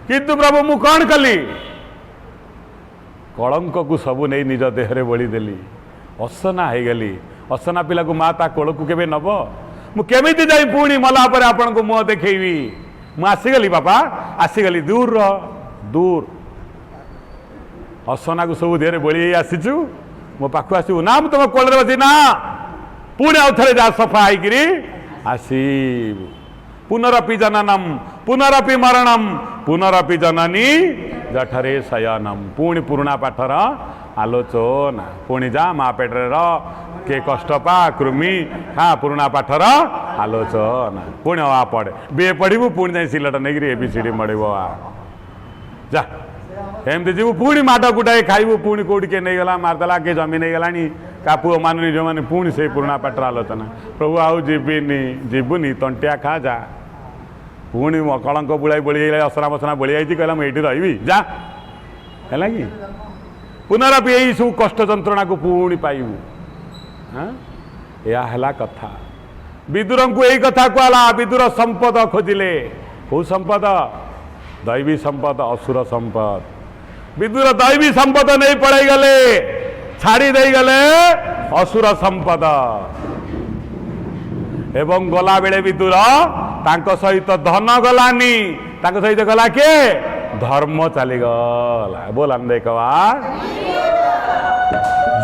किंतु प्रभु मु कौन कली कलंक को सबू नहीं निज देहरे बोली देली असना हो गली असना पिला को माँ ता कोल को केबे नब मुझे जाई पुणी मला पर आपन को मुह देखी मु आसीगली बापा आसीगली दूर दूर असना को सब देहरे बोली आसीचु मो पाखु आसू ना तुम कोल बसी ना पुणी आउ थे जा सफा होगी आसीबू पुनरपि जननम पुनरपि मरणम पुनरपि जननी जठरे शयनम पुणी पुरुणा पाठर आलोचना पुणी जा माँ पेट्रे के कष्ट पा कृमि हाँ पुरुणा पाठर आलोचना पुणी आ पढ़े बे पढ़ू पुणी जा सिलट नहीं एबीसीडी मड़ब जा एमती जीव पुणी माट गुटाए खाइबू पुणी कौटी किए नहीं गला मारदेला किए जमी नहीं गला का पुओ मानुनी जो मैंने पुणी से पुरुणा पाठर आलोचना प्रभु आउ जीविनी जीवुनी तंटिया खा जा पुणी कलंक बुलाई बोली असना बसना बोली आई कहला मुझे रही जा है कि पुनरपि यही सब कष्ट जंत्रणा को पुणी पाइबू हाँ यह कथा विदुर को यही कथा कहला विदुर संपद खोजिले कौ संपद दैवी संपद असुर संपद विदुर दैवी संपद नहीं पड़े गले छाड़ी दे गले असुर संपद एवं गला बेले विदुर तांको सहित धन गलानी तांको सहित गला के धर्म चली गला बोला देखवा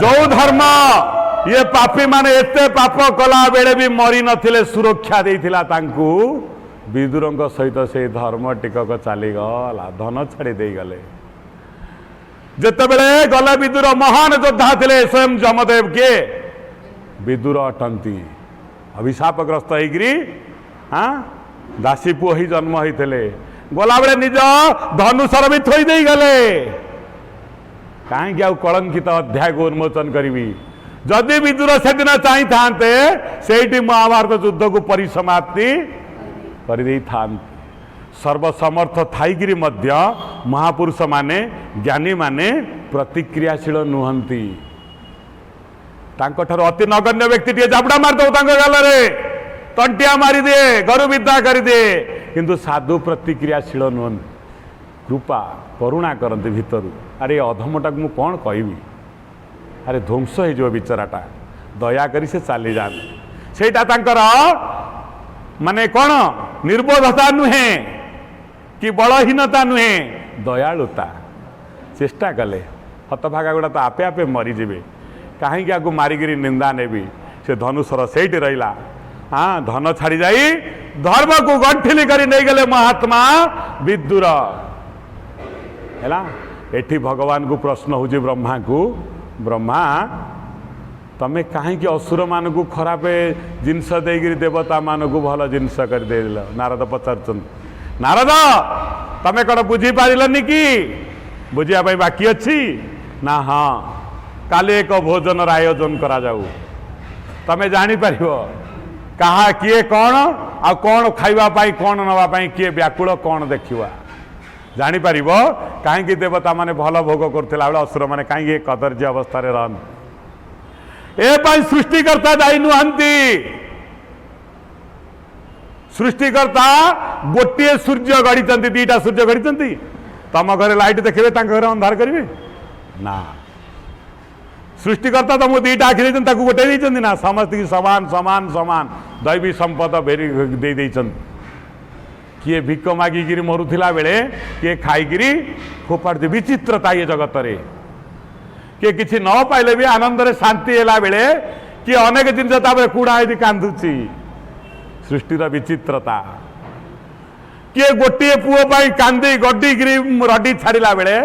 जो धर्म ये पापी माने एते पाप कला बेले भी मरी नथिले सुरक्षा देइथिला तांकू विदुरंक सहित से धर्म टिकक चली गला धन छाड़ी दे गले जेतेबेले गले विदुर महान योद्धा थिले स्वयं जमदेव के विदुर अटंती अभिशापग्रस्त होगी हाँ दासी पुओ ही जन्म होते गला बेले निज धनुषर भी थोई दे गले कहीं कलंकित अध्याय को उन्मोचन करी जदि विदुर से दिन चाही थांते सेठी महाभारत युद्ध को परिसमाप्ति कर सर्वसमर्थ थाइकिरी मध्य महापुरुष माने ज्ञानी माने प्रतिक्रियाशील नुहंती तांको अति नगण्य व्यक्ति टे झापड़ा मारदे गाल तंटिया मारी दे गरु विद्या कर दे किंतु साधु प्रतिक्रियाशील नुहन कृपा करुणा करते भितर अरे अधमटा को कौन कहबी अरे ध्वंस हो विचराटा दया करी से चली जाते सेटा तांकर माने कौन निर्बोधता नुहे कि बलहीनता नुहे दयालुता चेष्टा कले हतभागा गुड़ा तो आपे आपे मरीजे कहीं मारिकी निंदा नेबी से धनुषर सेठी रहिला। हाँ धन छाड़ी जाई धर्म को गंठिली करी नहीं गले महात्मा विदुर है। एठी भगवान को प्रश्न हो ब्रह्मा को, ब्रह्मा तमें कहीं असुर मान को खराब जिनस देकर देवता मान को भल जिनस कर देल। नारद पचार नारद तमें कौन बुझी पारलनि कि बुझा बाकी अच्छी ना? हाँ काली एक भोजन आयोजन करा जाऊ तमें जापर कहा किए कौन आ कौन खावाई कौन नापी किए व्याकुल कौन देखा जापर कहीं देवता माने भल भोग करथिला बेले असुर माने कहीं कदर्य अवस्था रहन ए सृष्टिकर्ता दायी नुहंती। सृष्टिकर्ता गोटे सूर्य गढ़ी दीटा सूर्य गढ़ी तम घरे लाइट देखिए घर अंधार करेंगे ना। सृष्टिकर्ता तुमको दीटा आखि देते गोटे देते ना समस्त की समान समान समान दैवी संपद भेरी दे किए भिक मागिकी मरुला बेले किए खाईकिरी फोपाड़ विचित्रता ये जगत रे किए किसी न पाइले भी आनंद रे शांति है बेले किए अनेक जिन कूड़ा ये कांदुची सृष्टिर विचित्रता किए गोटे पुओ कांदी गड्डी रडी छाड़ा बेले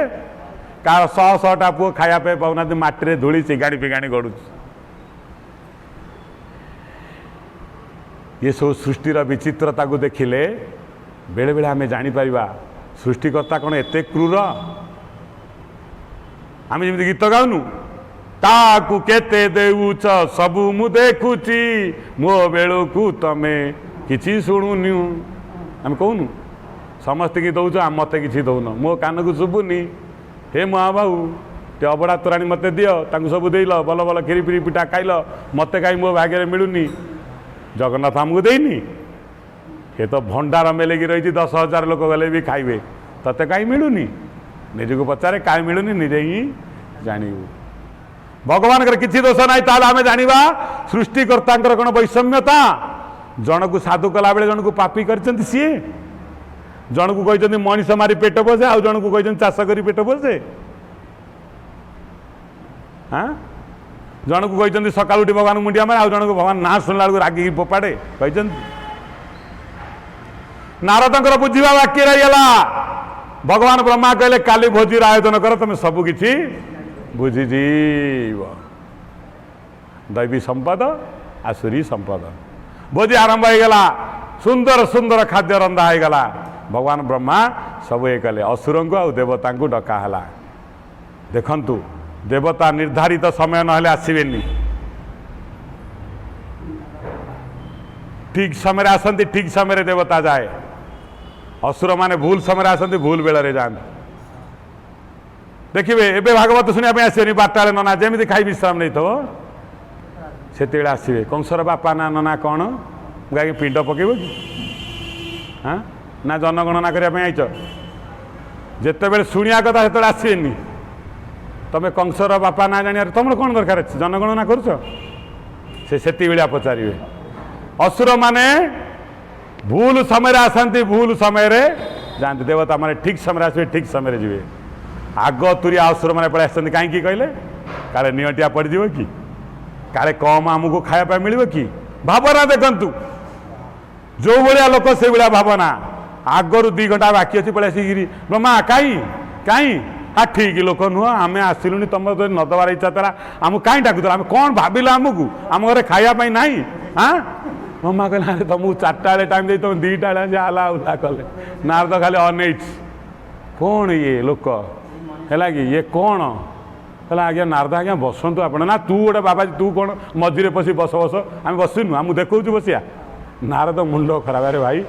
कार शह शहटा पुओ खायापे पाऊना माटी धूली चिगाणी फिगाणी गड़ू ये सब सृष्टिर विचित्रता को देखिले बेले बेले आमे जानीपर सृष्टिकर्ता कौन एते क्रूर। आम जमी गीत गाउनु ताकू केते देउछ सबू मु देखुची मो बेलू को तमे किछि शुणुनी आम कहूनु समस्त की दौच मत कि दौन मो कान को शुभुनी हे महाबाबू ते अबड़ा तोराणी मत दियो तांको सब देल भल भल खीरी फिरी पिठा खाइल मत कहीं मो भाग्य मिलूनी जगन्नाथ आमको देनी ये तो भंडार मेलेकी रही 10,000 लोक गले भी खाइबे तते कहीं मिलूनी निजको पचारे कहीं मिलूनी निजे ही जानू भगवान किसी दोष ना आम जाना सृष्टिकर्ता कौन वैषम्यता जन को साधु कला बेले जन को पापी कर सी जन को कहते मनीष मारी पेट पोषे आउ जन को कहते चाष कर पेट पोषे हाँ जन को कहते सकाल उठी भगवान मुंडिया मारे आउ जन को भगवान ना शुणला बेलू रागिकी फोपाड़े कहते नारदंकर बुझा बाकी रहीगला भगवान ब्रह्मा कहले काली भोजी आयोजन कर तुम सब किछि बुझीजीव दैवी संपद आसुरी संपद भोजी आरंभ होगला सुंदर सुंदर खाद्य रंधा होगला भगवान ब्रह्मा सब ये कले असुर को आ देवता को डकाला देखंतु देवता निर्धारित समय नहले आसबेनी ठीक समय आसती ठीक समय देवता जाए असुर माने भूल समय आसती भूल बेल जाते देखिए एबे भागवत शुणा आसनी 12 नना जमी खाई विश्राम नहीं थो से आसवे कंसर बापा ना नना कौन गाई पिंड पकेब कि हाँ ना जनगणना करने आईच जिते बड़े शुणा कथा से आसनी तुम कंसर बापा ना जान तुम कौन दरकार अच्छे जनगणना करुच से पचारे असुर माने भूल समय आसती भूल समय जाते देवता माने ठीक समय आसवे ठीक समय जी आग तुरिया असुर मैंने पड़े आसते कहीं कहले काले निटिया पड़ जाव कि काले कम आमको खायापा मिल कि भावना देखु जो भाया लोक से भाया भावना आगरू 2 घंटा बाकी अच्छी पड़े आसिकी ब्रह्मा कहीं कहीं हाँ ठीक लोक नुह आम आसलुनि तुम न दबार इच्छा था आमको कहीं डाकुल आम कौन भाविल आमको आम घर खायापी ना हाँ ब्रह्मा कहला अरे तुमको 4टा बेले टाइम दे तुम 2टा बेले आला उला कले नारद खाली अनैछ कौन ये लोक है कि ये कौन है आज्ञा नारद आज्ञा बसतु आप ना तू गोटे बाबाजी तू कौन मझे पशि बस बस आम बसनु आम देखु बसिया नारद मुंड खराब अरे भाई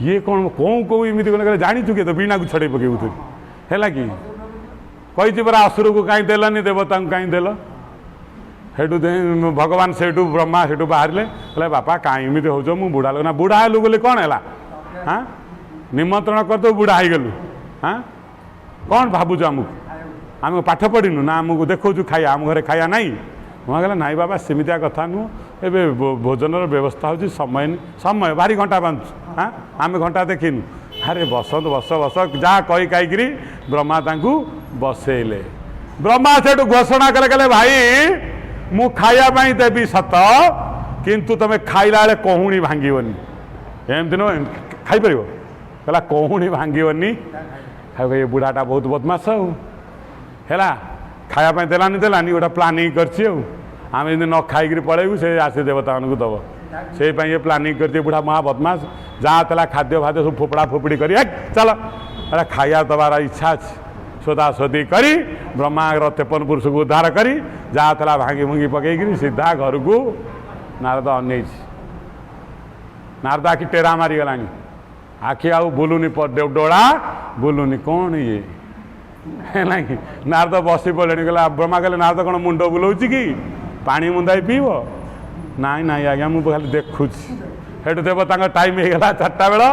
ये कौन कौन कौन एमती कौन जाचु कि तो वीणा को छड़े पकेबू तू है कि कही परा असुर को कहीं देलनि देवता को कहीं देल सेठू भगवान सेठू ब्रह्मा सेठू बाहर कहले बापा कहीं एमती हो मु बुढ़ा लोग ना बुढ़ा हेलु बोले कौन है हाँ निमंत्रण कर तो बुढ़ा हो गलु हाँ कौन भावुच आमको आम पाठ पढ़ीनु ना आमको देखु खाया आम घर खाया ना वहाँ कहला नाई बाबा सेमितिया कथा नुह ए भोजन व्यवस्था हो समय समय भारी घंटा बांधु हाँ आम घंटा देखिनु अरे बसत बस बस जहाँ कही कहीकि ब्रह्मा तांकु बसैले ब्रह्मा सेठू घोषणा कले भाई मु खाया देवी सत किंतु तुम खाइला बेले कहुणी भांगनी एमती नुह खाईपर कहला कहुणी भांगनी ये बुढ़ाटा बहुत बदमाश है खायापी देलानी देलानी गोटे प्लानिंग करें न खाई पलैबू से आसी देवता मानक दब से ये प्लानिंग कर बुढ़ा महा बदमाश जहाँ तला खाद्य फाद्य सब फोपड़ा फोपड़ी कर चल अरे खाया दबार इच्छा अच्छे सोदा सोदी करी ब्रह्मा 53 पुरुष को उद्धार करी जहाँ तला भांगी भुंगी पकईकरी सीधा घर को नारद अन नारद आखि टेरा मारी गला आखि आउ बुलूनी डोला बुलूनी कौन ये है ना कि नारद बसी पड़े कहला ब्रह्मा कहले नारद कौन मुंड बुलाऊँ कि पानी मुंदाई पीब नाई नाई आज्ञा मुझे खाली देखुची हेटू देवता टाइम होगा 4टा बेल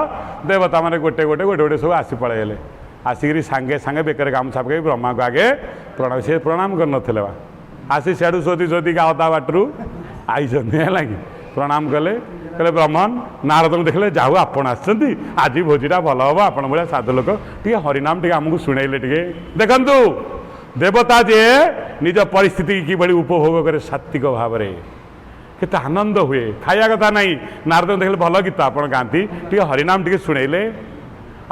देवता मैंने गोटे गोटे गोटे गोटे सब आसी पलैले आसिक सांगे सांगे बेकर गामछा पकई ब्रह्मा को आगे प्रणाम सी प्रणाम कर नथिले बा आसी सियाड़ू शोधी शोधी अधा बाटरू आई है कि प्रणाम कले कहले ब्रह्मण नारद को देखले जाऊ आपण आछंती आज भोजीटा भल हम आपण भाया साधु लोक टे हरिनाम टे आमको शुणेले टे देखंतु देवता जे निज परिस्थिति किभली उपभोग करे सात्विक भाव में केते आनंद हुए खाया कथा नहीं नारद देखले भल गीत आपण गांती टे हरिनाम टे शुणेले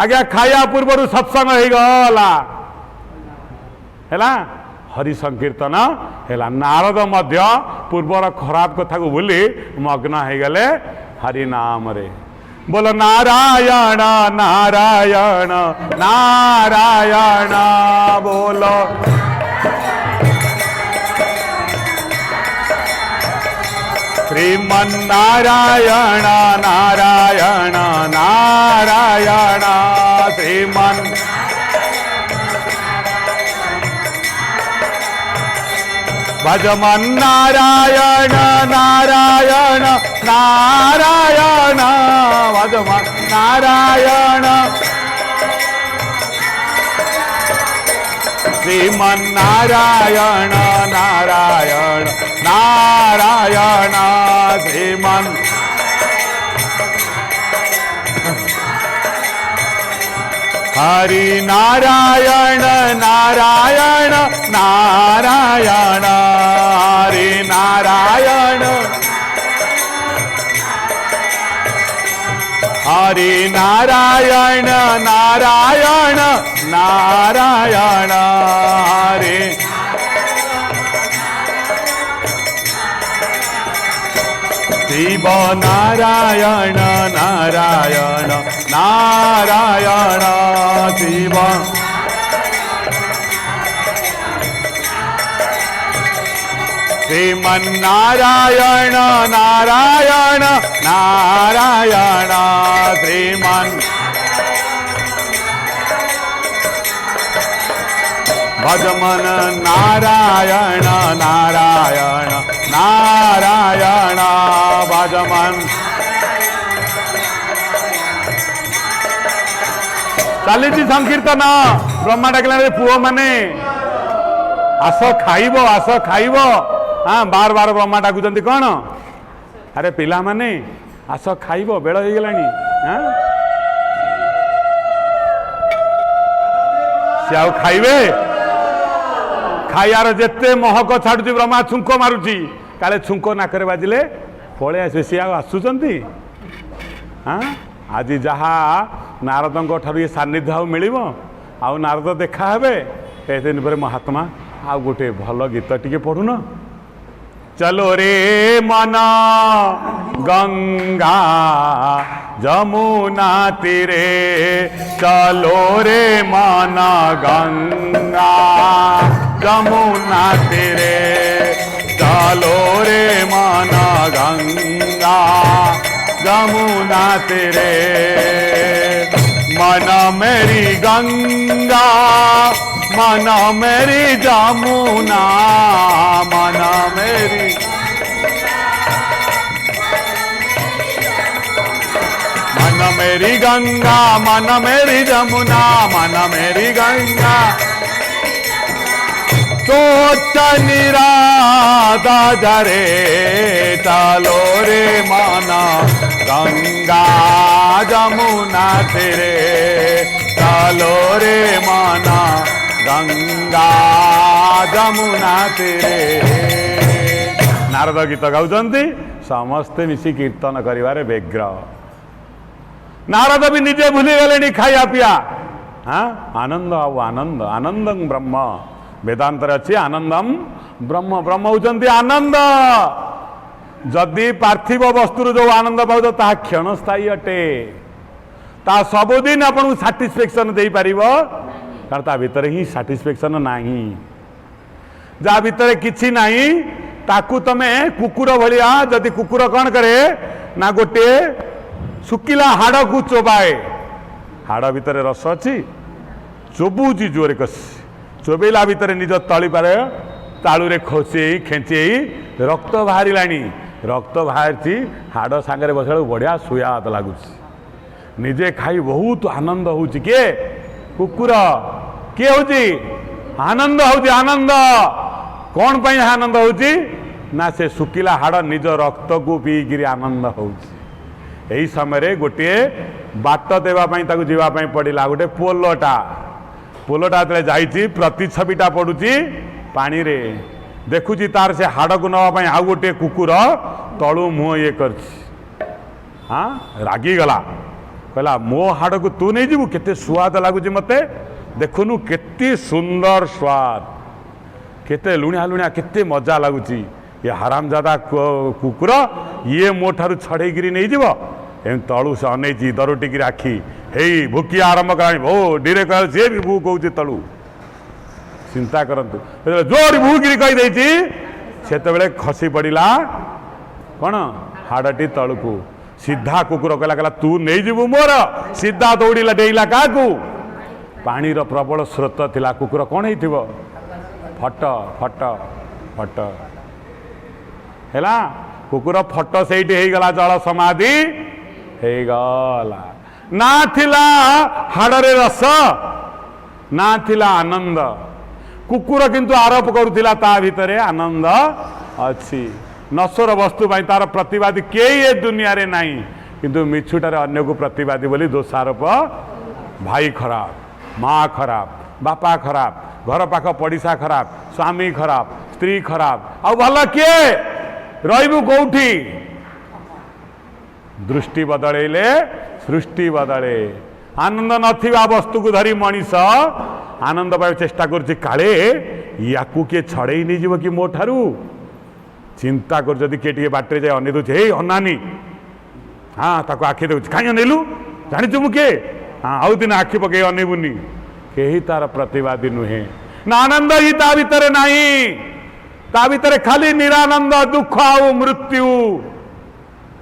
आज्ञा खाया पूर्व सत्संग हो गला हरि संकीर्तन है नारद मध्य पूर्वर खराब कथा को भूली मग्न हो गले हरिनाम रे बोल नारायण नारायण नारायण बोलो श्रीमन्नारायण नारायण नारायण श्रीमन् भजमन नारायण नारायण नारायण भजमन नारायण श्रीमन नारायण नारायण नारायण श्रीमन हरि नारायण नारायण नारायण हरि नारायण हरि नारायण नारायण नारायण हरि शिव नारायण नारायण नारायण शिव श्रीमन्नारायण नारायण नारायण श्रीमन् भजमन नारायण नारायण नारायण भजमन चली संकीर्तन ब्रह्मा डाकला पुओ माने आस खाइब हाँ बार बार ब्रह्मा डाकुंट कौन अरे पिला माने आस खाइब बेल हो गला हाँ सी आउ खाइबे खाइबार जिते महक छाड़ुची ब्रह्मा छुंक मारुची काले छुंक नाकरे बाजिले पलि आसे सी आसुचंती हाँ आज जहाँ नारद ये सान्निध्य आउ मिल आउ नारद देखा हे दिन पर महात्मा आ गोटे भल गीत टिके पढ़ुन चलो रे मन गंगा जमुना तीरे चलो रे मन गंगा जमुना तीरे चलो रे मन गंगा जमुना तीरे मन मेरी गंगा मन मेरी जमुना मन मेरी मन मेरी गंगा मन मेरी जमुना मन मेरी गंगा सोच निरादा जरे चलो रे माना गंगा जमुना तेरे चलो रे माना गंगा जमुना तेरे नारद गीत गाउचंती समस्ते मिसी कीर्तन करिवारे व्यग्र। नारद भी निजे भूली गले खाया पिया। हाँ आनंद आउ आनंद आनंदं ब्रह्म वेदांतर अच्छी आनंदम ब्रह्म ब्रह्म होचंती आनंद। जदि पार्थिव वस्तु जो आनंद पाउछ ताहा क्षणस्थायी अटे, ता सबुदिन आपन सैटिस्फैक्शन दे पारिबो कारण ता भीतर ही सैटिस्फैक्शन नाही। जा भीतर किछि नाही ताकू तमे कुकुर भलिया जदि कुकुर कौन करे ना गोटे सुकिला हाड़ को चोबाए, हाड़ भितर रस अच्छी चोबुची जोरे कस चोबेला भितर निज तली पारे तालुरे खोसे खेचे रक्त बाहर रक्त बाहरी हाड़ सांगे बस बढ़िया सुयाद लगुच निजे खाई बहुत आनंद हो किए कुकुर किए हूँ आनंद हो आनंद कौन पाई आनंद होची ना से सुकिला हाड़ निज रक्त को पीकि आनंद होची। यही समय गोटे बाट देवाई जावाई पड़ा गोटे पोलटा पोलटा जो जाइए प्रतिछविटा पड़ुची पानी रे देखुची तार से हाड़ को नापी आउ गोटे कुकुर तलु मुह ये कर हाँ रागिगला कहला मो हाड़ को तू नहीं जीवु केते स्वाद लगुच मते देखुनु केते सुंदर स्वाद केते लुणिया लुणिया केते मजा लगुच ये हरामजादा कुकुर ये मो ठारू छड़ेगी नहीं जीव एम तलु से अनैची दरोटिकी आखि हे भूकिया आरंभ करा भो डीरे कह सी भी भू कौच तलु चिंता करतु जोर भूगिरी कहीदे से खसी पड़ा कौन हाड़टी तलू सीधा कुकुर कहला कहला तू नहीं जीवु मोर सीधा दौड़ा डेला क्या पानी प्रबल स्रोत थिला कुकुर कौन हो फट फट फट है कुकुर फट से गला जल समाधि हो गला ना थिला हाड़े रस ना थिला आनंद कुकुर किंतु आरोप करुला ता भितर आनंद अच्छी नश्वर वस्तु तार प्रतिवादी कई ए दुनिया रे नहीं किंतु मिछुटारे अन्य को प्रतिवादी बोली दोषारोप भाई खराब माँ खराब बापा खराब घर पाख पड़िशा खराब स्वामी खराब स्त्री खराब आ भल किए रहीबु कौठी दृष्टि बदलैले सृष्टि बदले आनंद नथिबा वस्तु को धरी मनीष आनंद पाई चेष्टा कर काले या किए छड़े नहीं जीव कि मो ठारू चिंता कर जदि किए बाटे जाए अने दूचे हे अनानी हाँ ताको आखि दे कहीं अनेलु जाचु मुझे हाँ आउ दिन आखि पकई अनेबुनी कही तार प्रतिवादी नुहे ना आनंद ही ता भितर नहीं ता भितर खाली निरानंद दुख आउ मृत्यु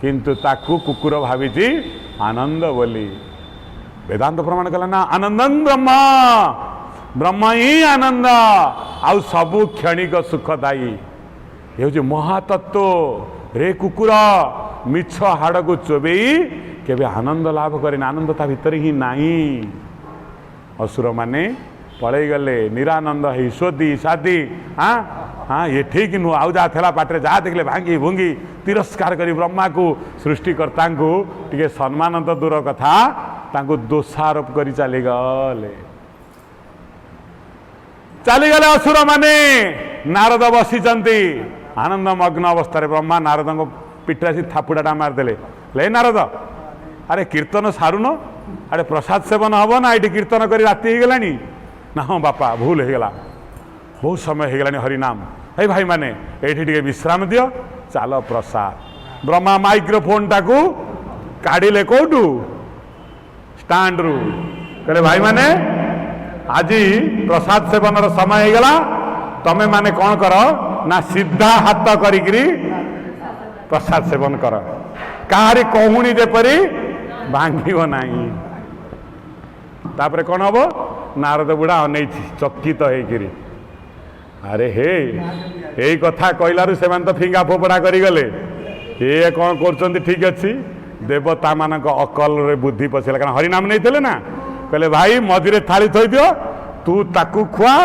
किंतु ताकू कुकुर भावी आनंद बोली वेदांत प्रमाण कला ना आनंदं ब्रह्म ब्रह्म ही आनंद आउ सबु क्षणिक सुखदायी ये हूँ महातत्व रे कुकुर मिछ हाड़ को चोबई केबे आनंद लाभ करे आनंद ता भितर ही नहीं असुर माने पलई गले निरानंद है शोदी शादी हाँ हाँ ये ठीक नुह आउ जा थेला पाटे जहाँ देखले भांगी भुंगी तिरस्कार करी ब्रह्मा को सृष्टिकर्ता को टिके सम्मान तो दूर कथा तांको दोषारोप करी चलीगले असुर माने नारद बसीचंती आनंद मग्न अवस्था ब्रह्मा नारद को पिठरे आसी थापुड़ाटा मारदेले ले नारद अरे कीर्तन सारुन अरे प्रसाद सेवन हम ना ये कीर्तन कर राति हो गलानी ना हाँ बापा भूल हो गला बहुत समय हो गलानी हरिनाम हे भाई माने ये विश्राम दियो चल प्रसाद ब्रह्मा माइक्रोफोन टाकू काढ़िले कौटू स्टाण्ड रु कहले भाई माने आज प्रसाद सेवन समय हो गला तमे माने कौन कर ना सीधा हाथ करी प्रसाद सेवन कर कहारी कहूनी जेपरी भांगो नहीं तापर कौन हम नारद बुढ़ा अनै चकित होकर अरे हे यही कथा कहलु से तो फिंगा फोपड़ा करीगले ये कौन कर ठीक अच्छी देवता मान अकल रे बुद्धि पशिला कारण हरिनाम नहीं थे ना कहले भाई मझे थाली थई दियो तू ताकू खुआ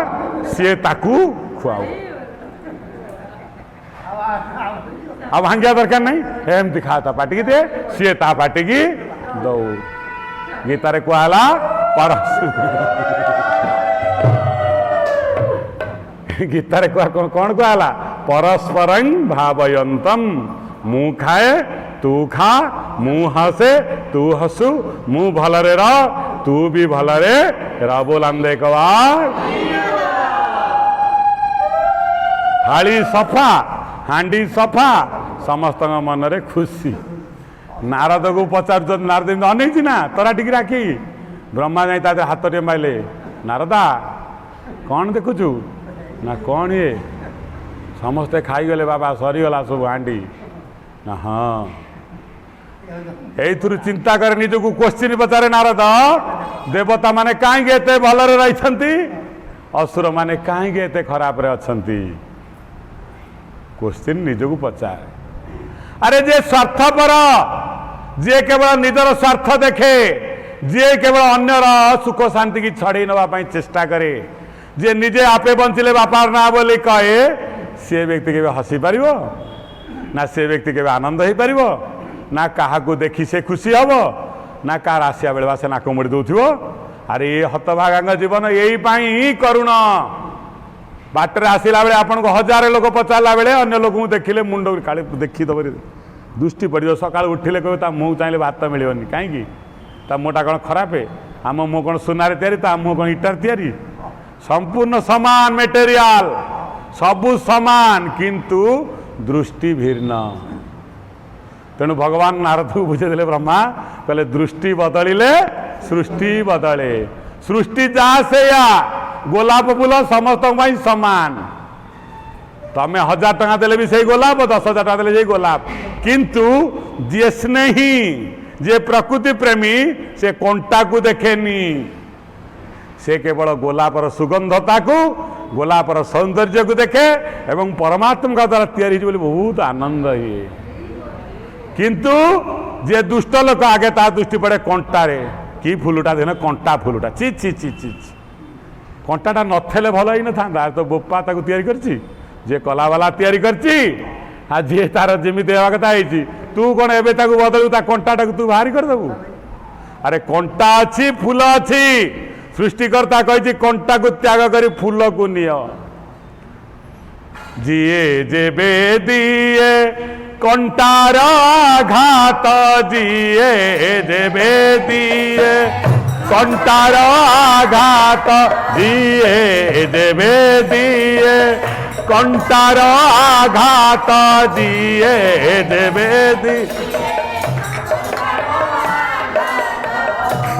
सी ताकू खुआओ अब भांगिया दरकार नहीं एमती खाता पाटिकी दे सी ता पाटिकी दौ गीतारे कहला परस गीतारे कौन कहला परस्परं भावयन्तम मु खाए तू खा, मु हसे तू हसु, मु भलरे रह तू भी भलरे रह। बोलाम एक बार। थाली सफा, हांडी सफा, समस्त मनरे खुशी। नारद को पचार, नारद अनेक ना तरा टिक राखी ब्रह्मा जाई ता हाथ टे माइले, नारदा कौन देखुचु ना कौन ये समस्ते खाईगले बाबा सरीगला सब हांडी ना। हाँ एथुरु चिंता करे निजको क्वेश्चन पचारे नारद, देवता माने कहीं एते भलरे रहिछंती, असुर माने कहीं एते खराब रे अछंती। क्वेश्चन निजको पचारे। अरे जे स्वार्थपर, जे केवल निजर स्वार्थ देखे, जे केवल अन्यर सुख शांति की छड़े नवा चेष्टा करे, जे निजे आपे बंचिले बापार ना बोली कहे, से व्यक्ति के हसी पार ना, से व्यक्ति के आनंद हो पार ना, क्या देखी से खुशी हम ना, कह आसिया बेलवा से नाक मुड़ी दौथ। अरे ये हतभागा जीवन यही करुण। बाटर आसला बेले आपन को हजार लोक पचारा बेले अन्य लोक देखिले मुंड काले देखीदेव दृष्टि पड़ो। सका उठिले कह मुँह चाहिए भात मिलनी कहीं मुँहटा कौन खराब है, आम मुँह कौन सुनार या मुँह कौन इटार तैयारी, संपूर्ण समान मेटेरियाल सबू समान किंतु दृष्टि भिन्न। तेणु भगवान नारद को बुझेदे ब्रह्मा कहले दृष्टि बदलिले सृष्टि बदले। सृष्टि जहाँ से या गोलाप फूल समस्त समान, तमें 1000 टका देले भी सही गोलाप, 10,000 टका देले सही गोलाप, किंतु जे स्नेही जे प्रकृति प्रेमी से कंटा को देखेनी, से केवल गोलापर सुगंधता को गोलापर सौंदर्य को देखे एवं परमात्मा का द्वारा तैयारी बोली बहुत आनंद हुए। किंतु जे दुष्ट लोक आगे ता दृष्टि पड़े कंटारे, कि फुलटा देना कंटा फुलटा ची ची ची ची कंटाटा नथेले भल ही न था, तो बोपा ताको तैयारी करची, जे कला वाला तैयारी करची, आ जे तार जेमिति हेबा कथा हैची, तू कौन एबे ताको बदलू ता कंटाटा को तू बाहरी कर देबू। अरे कंटा अच्छी फूल अच्छी, सृष्टिकर्ता कही कंटा को त्याग करी फूल को नियो। जिए जेबे दिए कंटार आघात, जिए जेबे दिए कंटार आघात, जिए जेबे दिए कंटार आघात, जिए जेबे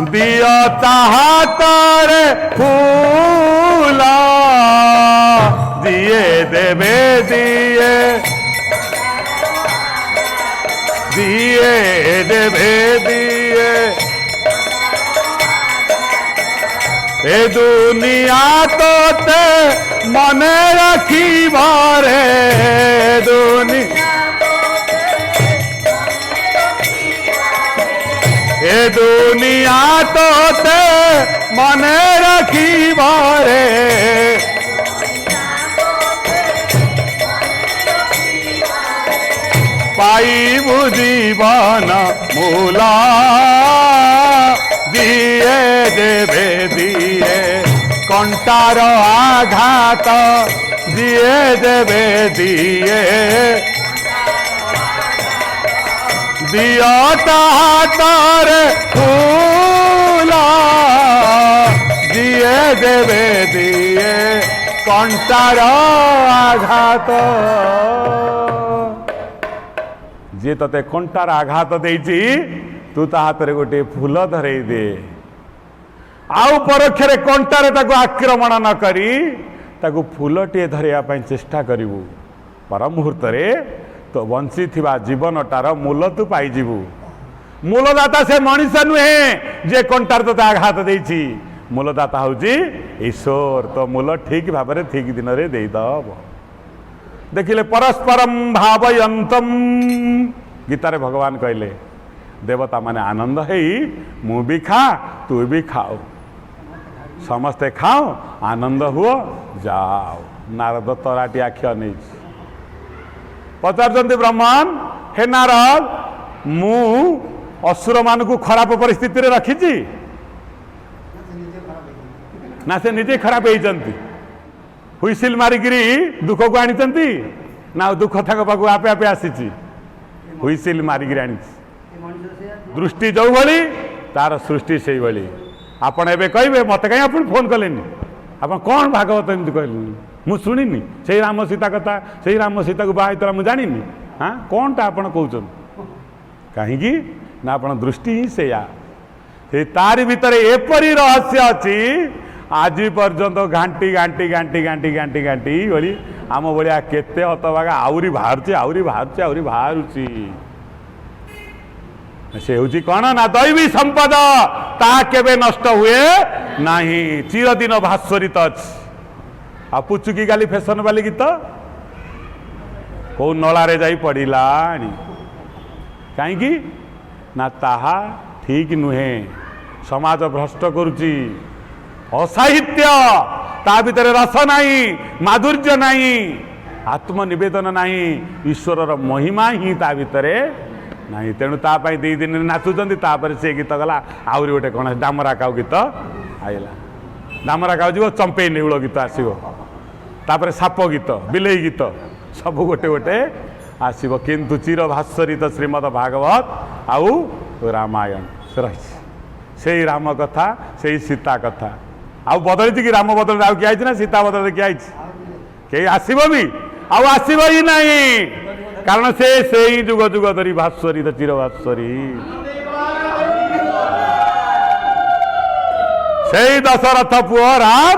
दियो ताहातरे फूल, दिए देवे दिए, दिए देवे दिए। ए दुनिया तो ते मने रखी बारे, दुनिया ए दुनिया तो ते मने रखी बारे, पाई जीवन मूला, दिए देवे दिए कंटार आघात, दिए देवे दिए दियो ताहातरे फूल, दिए देवे दिए कंटार आघात। जी ते कंटार आघात देइची, तू ता हाथ रे गोटे फूल धरई दे, आउ परोक्षरे कंटारे ताको आक्रमण न करी ताको फूलटे धरिया पई चेष्टा करिवु। पर मुहूर्त रे तो बंची थिबा जीवनटार मूल तू पाइजिबु। मूलदाता से मनीष नुहे जे कंटार तो आघात देइची, मूलदाता होची ईश्वर। तो मूल ठीक भाव में ठीक दिन रे देई दब। देखिले परस्परम भावयंतम, गीतारे भगवान कहले देवता माने आनंद है, मु भी खा तू भी खाओ, समस्ते खाओ आनंद हुओ जाओ। नारद तराटी आख्या नहीं पचार ब्रह्मन, हे नारद मु असुर मान को खराब परिस्थिति रे रखी ना, से निजे खराब होती हुईसिल मारिकी दुख को आनी ना दुख था पाक आपे आपे आसी। हुइसिल मारिक आनी दृष्टि जो भली तार सृष्टि से भली आपण एबे कहबे मत कहीं आप फोन कलेनी आप कौन भागवत एमती कहले मु शुणिनी से राम सीता कथा से राम सीता को बाहर मुझे जानी हाँ कौन टा आपण कहउछन कहीं ना आपण दृष्टि ही से तारी भितर एपरी रहस्य अच्छी आज पर्यंत घांटी घांटी घांटी घांटी घांटी घांटी बोली आम भाया केते हतभागा आहरी बाहर से हूँ कौन ना दैवी संपद ता केबे नष्ट हुए नहीं चिरदिन भास्वरित अच्छी आ पुचुकी गाली फैशन वाली गीत कौ नलारे जाई पड़िला कहीं ना ताहा ठीक नुहे समाज भ्रष्ट करुची असाहित्य ता भितर रस नहीं माधुर्य नहीं आत्मनिवेदन नहीं ईश्वर महिमा ही ता भितर नहीं तेणु तापाई 2 दिन नाचुंट तापर से गीत गला आहरी गोटे कौन डामरा काउ गीत आईला डामरा काउ जीव चंपे नेउल गीत आसो तापर साप गीत बिलई गीत सब गोटे गोटे आसब किंतु चिर भास्वरित श्रीमद भागवत आउ रामायण से राम कथा से सीता कथा आउ बदली कि राम बदल आउ किए ना सीता बदल किए कहीं आसब भी आउ आसब ही नहीं कारण से ही जुग जुग धरी भास्वरित चिर भास्वरी से दशरथ पुओ राम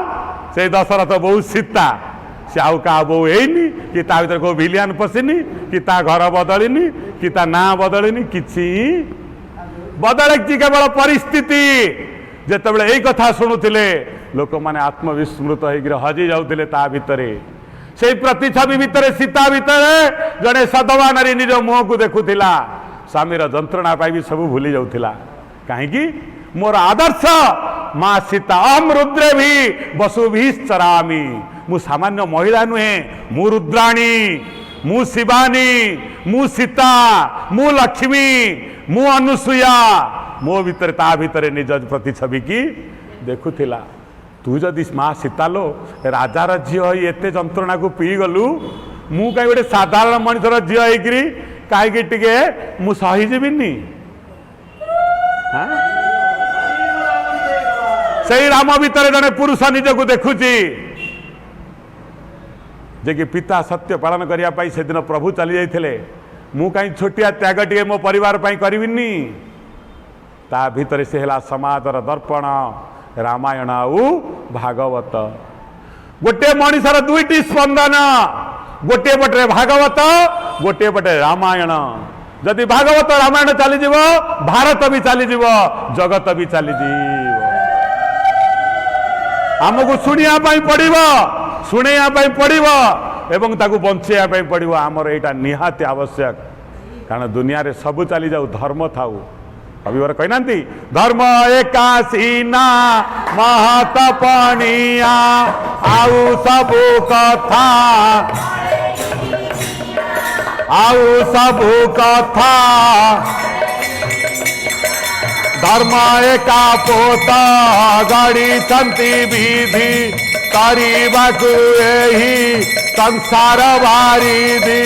से दशरथ बहु सीता से आउ का बो हैनी कि ता भीतर को भिलियन पशिनी कि ता घर बदलिनी कि ता ना बदलिनी किछि बदले केवल परिस्थिति जेतेबेले एई कथा शुणुथिले लोक माने आत्मविस्मृत होकर हजि जाउथिले ता भितरे से प्रतिछवि भितर सीता भितर जड़े सधवा नारी निज मुह को देखुला स्वामीर जंत्रणा पाई भी सब भूली जाउथिला कहीं मोर आदर्श माँ सीता अहम रुद्रे भी बसु भी चरामी मु सामान्य महिला नुहे मु रुद्राणी मु शिवानी मु सीता मु लक्ष्मी मु अनुसुया मो भितर ता भितर निज प्रतिछवि की देखुला तू जदि माँ सीता लो राजार झील एत जंत्रणा को पी गलु मु कहीं गोटे साधारण मनुष्यर झील होकरी कहीं टे मु सहीजीविनी से राम भितर जड़े पुरुष निजक देखुची जे कि पिता सत्य पालन करने से दिन प्रभु चली जाते मु कहीं छोटिया त्याग टे मो परिवार करिविनी ता भितर से है समाजर दर्पण रामायण आउ भागवत गोटे मनीषर 2टी स्पंदन गोटे पटे भागवत गोटे पटे रामायण जदि भागवत रामायण चली जीव भारत भी चली जीव जगत भी चली आमको शुणिया पड़ो एवं ताकू बंचाई पड़ो आमर यहाँ निहाती आवश्यक कारण दुनिया रे सब चली जाऊ धर्म थाऊ कविवर कहना धर्म एकासीना महतपणिया आउ सबु कथा धर्म एका पोत गढ़ी विधि करबाकू एही संसार बारिधि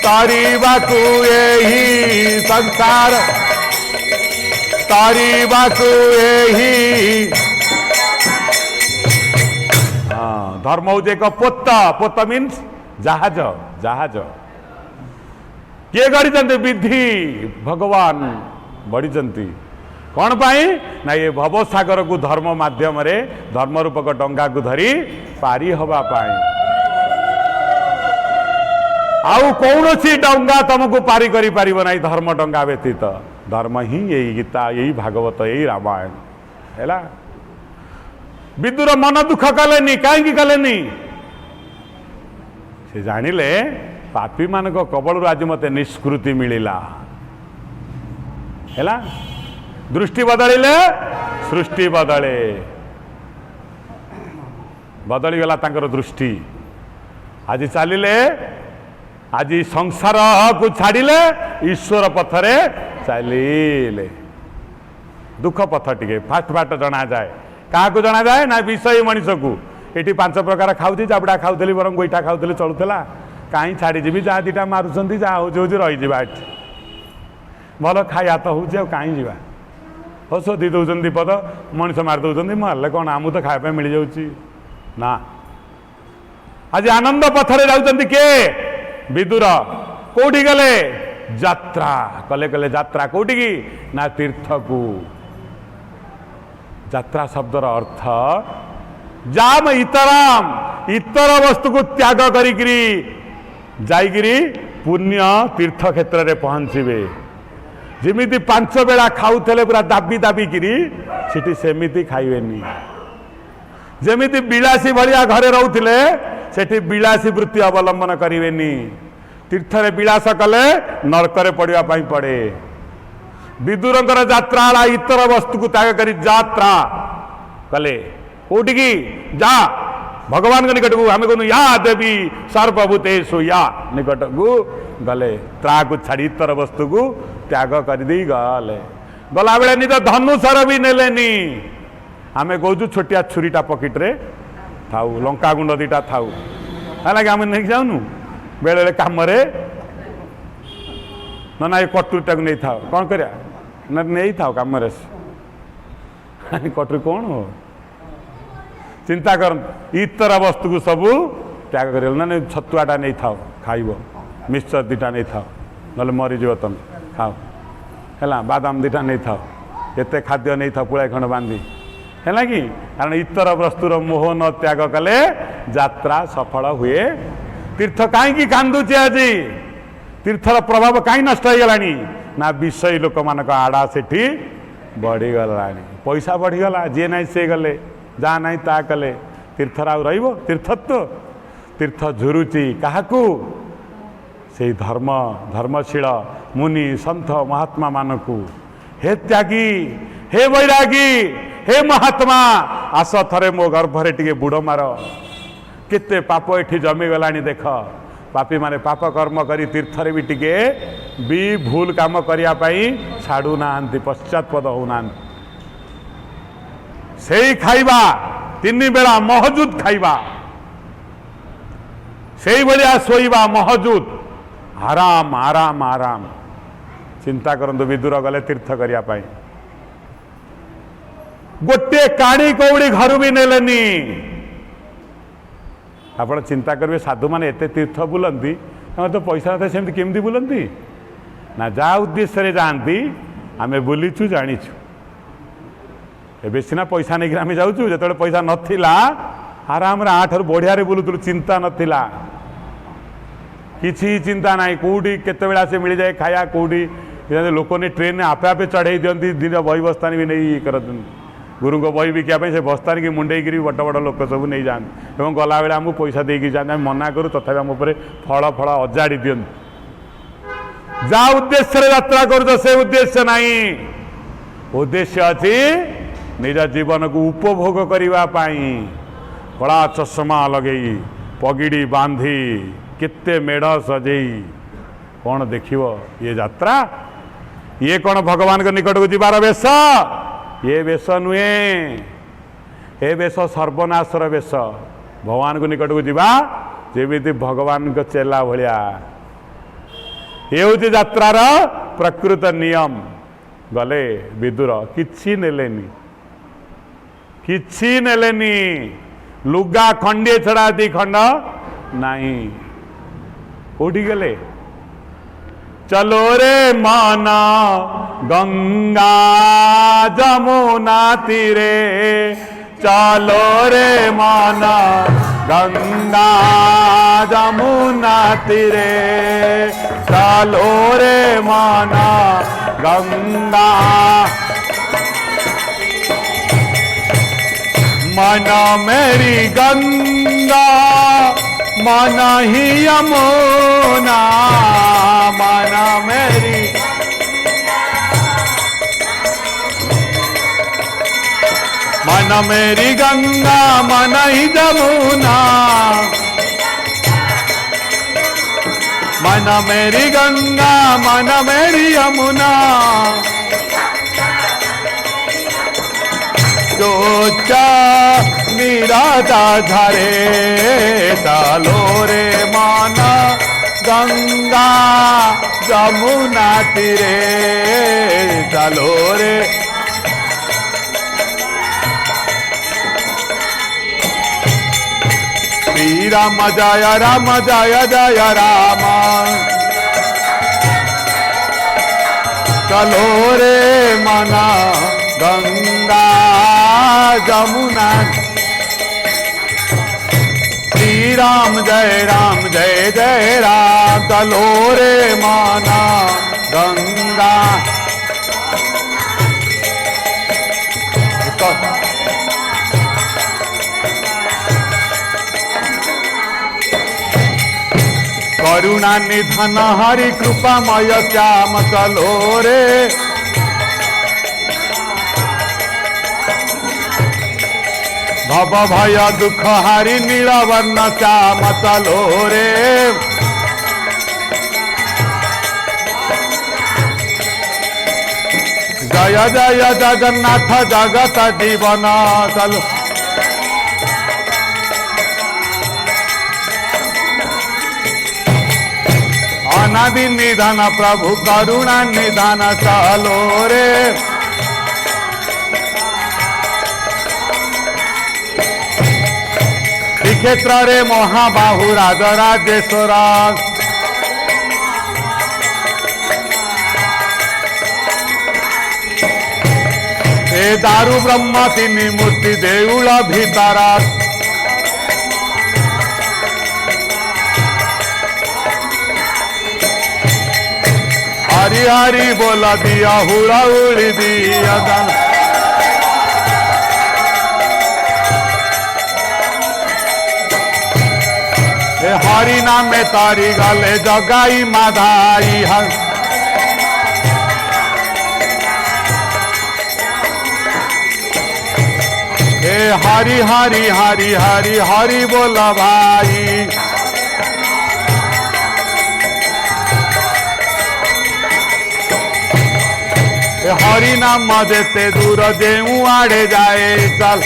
करबाकू एही संसार धर्म हूँ एक पोत मीन्स जहाज जहाज किए गढ़ी विधि भगवान बढ़ी कौन पाई ना ये भवसागर को धर्म माध्यम रे धर्म रूपक डंगा को धरी पारी हवा पाई आउ कौन सी डंगा तुमको पारी करी पारिबो नहीं धर्म डंगा व्यतीत धर्म ही यही गीता यही भागवत यही रामायण है विदुर मन दुख कलेनी कहीं कलेनी से जानिले पापी मान कबल आज मत निष्कृति मिलला है दृष्टि बदलिले सृष्टि बदले बदली गला तांकर दृष्टि आज चलिले आज संसार को छाड़िले ईश्वर पथरे चलिले दुख पथ टिके फास्ट फास्ट जना जाए क्या जना जाए ना विषय मनीष को ये 5 प्रकार खाऊँ चापड़ा खाऊली बर गोईठा खाऊली चलूला कहीं छाड़ी जी जहाँ 2टा मारुंट जहाँ हूँ रही भल खाया तो हूँ कहीं जा हो शोधी दौरान पद मनीष मारी दौरान मारे कौन आमू तो खाया मिल जाऊँ ना। आज आनंद पथरे जाऊँ किए विदुर कौटी गले यात्रा कले कले यात्रा कौटी की ना तीर्थ को। यात्रा शब्दर अर्थ जाम इतराम इतर वस्तु को त्याग करी जाइगिरी पुण्य तीर्थ क्षेत्र में पहुँचे। जमीती 5 बेला खाऊले पूरा दाबी दाबिकी सीटी सेमिति खाइबेनी। जमीती बिलासी भलिया घरे रोते सेठी बिलासी वृत्ति अवलंबन करेनि। तीर्थ रे बिलास कले नरकरे पड़िया पड़े। विदुरंकर यात्रा इतर वस्तु को त्याग करी यात्रा कले कौटिकी जा भगवान के निकट को आम कहूँ या देवी सर्वभूतेषु या निकट को गले त्रा को छाड़ी इतर वस्तु को त्याग कर दी गले। गला बेले निज धनुषर भी नेलेनी। आम कहूँ छोटिया छुरीटा पकेट रे थाऊ लंका गुंड दीटा थाऊ है कि आम नहीं जाऊनु बेले बेले कम ना ये कटुरीटा को नहीं था कौन करिया ना नहीं था कम कटुरी कौन हो चिंता कर इतर वस्तु को सब त्याग कर ना छतुआटा नहीं था खाइब मिक्सचर दीटा नहीं था ना मरीज तुम खाओ है बादाम दीटा नहीं था एत खाद्य नहीं था पुड़ा खंड बांधी है कि कारण इतर वस्तुर मोह न त्याग कले यात्रा सफल हुए। तीर्थ कहीं कांदुचे आज तीर्थर प्रभाव कहीं नष्ट हो गलानी ना विषय लोक मान आड़ा से बढ़ीगला पैसा बढ़ीगला जी ना से गले जहाँ ना ता कले तीर्थर आउ रही तीर्थत्व तीर्थ झुरुची क्या से धर्म धर्मशील मुनि सन्थ महात्मा मानक हे त्यागी हे बैरागी हे महात्मा आस थरे मो गर्भरे टिके बुड़ मार केते पाप एठी जमी गलानी देख पापी माने पाप कर्म करी तीर्थरे भी टिके भी भूल काम करिया पई छाड़ू नांती पश्चातपद हो नांती सेई खाइबा 3 बेला महजूद खाइबा सेई भलिया सोइबा महजूद आराम आराम आराम चिंता करंतु विदुर गले तीर्थ करिया पई गोटे काणी कौड़ी घर भी नेलेनी। आपण चिंता करेंगे साधु मैंने एत तीर्थ बुलती तो पैसा नथा सेमती केमती बुलती ना जा उद्देश्य जाती आम बुलीचु जानीचु एबे सिना पैसा नहीं आम जाऊँ जो पैसा नथिला आराम आठर बढ़िया बुलूलु चिंता नथिला किसी चिंता ना कौटी केतबेला से मिल जाए खाया कौटी लोक ने ट्रेन आपे आपे चढ़ई दिखती दिन बही बस्तानी भी नहीं कर गुरु को बही बिकापी से बस्तानी की मुंडे बड़ बड़ लोक सब नहीं जाते और गला बेले आमको पैसा देकी जाते मना करूँ तथा आम फल फल अजाड़ी दिखती जा उद्देश्य यात्रा कर से उद्देश्य नहीं उद्देश्य अच्छी निज जीवन को उपभोग करने कला चषमा लगे पगिड़ी बांधी केते मेढ़ सजेई कौन देखिव ये यात्रा ये कौन भगवान के निकट को जीवार वेश ये वेश नुहे ए वेश सर्वनाशर वेश भगवान को निकट को जीवा जेमिति भगवान को चेला भलिया ये हूँ यात्रार प्रकृत नियम गले विदुर किछि नेलेनी लुगा खंडे छड़ा दी खंड नहीं उठी गले चलो रे माना गंगा जमुना तीरे चलो रे माना गंगा जमुना तीरे चलो रे माना गंगा माना मेरी गंगा माना ही यमुना माना मेरी माना मेरी गंगा माना ही यमुना माना मेरी गंगा माना मेरी यमुना जोचा निराता धारे डालो रे माना गंगा जमुना तीरे चलो रे श्री राम जय जय राम चलो रे मना गंगा जमुना श्री राम जय जय राम चलो रे मना गंगा करुणा निधन हरि कृपामय श्याम चलो रे भव भय दुख हरि नीलवर्ण श्याम चलो रे जय जय जगन्नाथ जगत जीवन चलो अनादि निधान प्रभु करुणा निधान चलो रे श्रीक्षेत्र रे महाबाहु राजराजेश्वर ए दारु ब्रह्म तीन मूर्ति देउल भीतर हरि हरि बोला दिया हुड़ा उड़ी दिया हरि नाम में तारी गले जगाई माधाई हरि हरि हरि हरि हरि बोला भाई हरि नाम देते दूर जेऊ आड़े जाए चल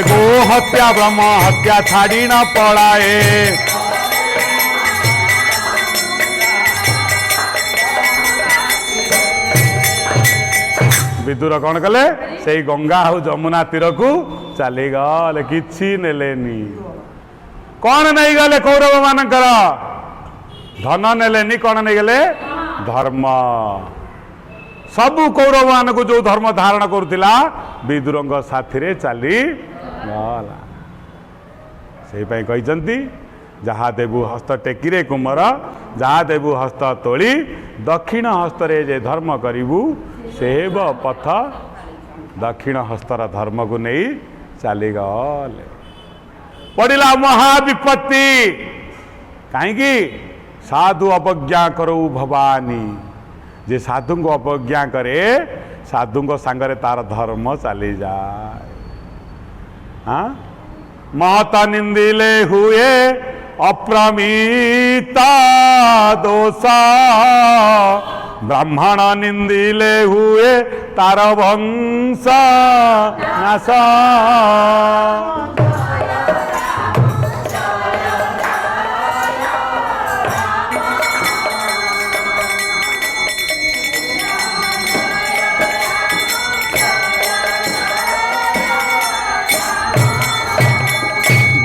गो हत्या ब्रह्म हत्या छाड़ी न पड़ाए विदुर कौन कले से गंगा और जमुना तीर को चली गले किछि नेलेनी कौन नहीं गले कौरव मानकर धन नेलेनी कौन नहीं गले धर्म सबु कौरव मान को जो धर्म धारण करुला विदुर साथी रे चली गला से कहते जहाँ देबु हस्त टेकिरे कुमर जहाँ देबु हस्त तोली दक्षिण हस्त रे जे धर्म करिबु सेब पथ दक्षिण हस्तर धर्म को नहीं चली गले पड़िला महाविपत्ति कहीं साधु अपज्ञा करो भवानी जे साधु को अपज्ञा करे साधु को सांगरे तार धर्म चली जाए हाँ महता निंदिले हुए अप्रमिता दोषा ब्राह्मण निंदिले हुए तार वंश नाश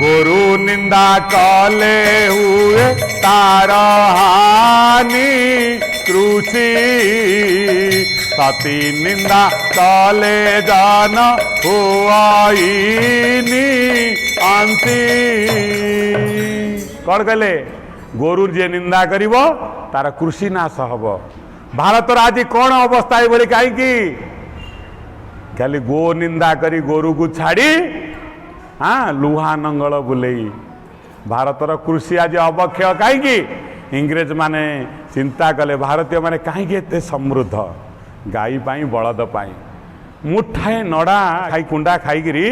गुरु निंदा कले हुए तार हानि कृषि सती निंदा कले जान हुआईनी अंति कौन कहले गोरु जे निंदा करिवो तार कृषि नाश हब भारत आज कौन अवस्था ये कहीं खाली गो निंदा करी गोरु को छाड़ी हाँ लुहा नंगल बुलेई भारतर कृषि आज अवक्षय कहीं इंग्रेज माने चिंता कले भारतीय माने कहीं एते समृद्ध गाई पाई बलद पाई मुठाए नड़ा खाई कुंडा खाईकरी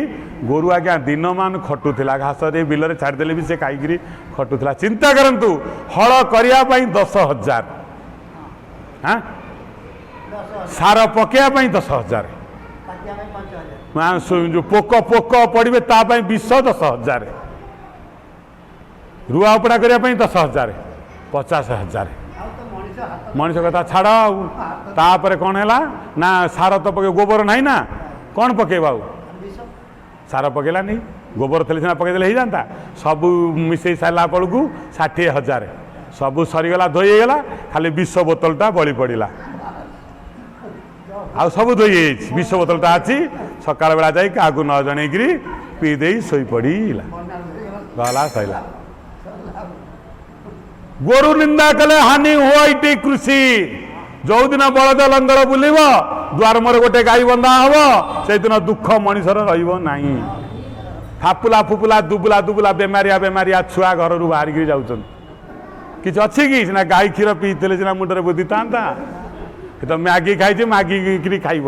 गोरु आज्ञा दिन मान खटुला घास दे बिल छाड़देले भी से खाईकरी खटुला चिंता करंतु हल करिया पाई 10,000 हाँ सार पकेया पाई 10,000 जो पोक पोक पड़े तापाई विष 10,000 रुआ उपड़ा करने 10,000 50,000 मनीष कथा छाड़ आपर कौन है ना सार तो पके गोबर ना ना कौन पकेबा सार पकेला नहीं गोबर थे सीना पकईदे हो जाता सब मिसई सारा बेलू 60,000 सब सरीगला धोईगला खाली विष बोतलटा बड़ी पड़ा आ सब धोई विष बोतलटा अच्छी सकाल बेला जा क्या न जनईकि पीदे शोई पड़ा गला सैला गोरु निंदा कले हानि हुई कृषि जो दिन बलद लंगर बुल द्वार मोर गोटे गाई बंधा हम से दिन दुख मनीषर रहा फापुला फुपुला दुबुला दुबुला बेमारिया बेमारिया छुआ घर रू बाहर जाऊँ कि अच्छी कि सीना गाई क्षीर पीते सीना मुंडे बुद्धि था तो मैगी खाई मैगी खाइब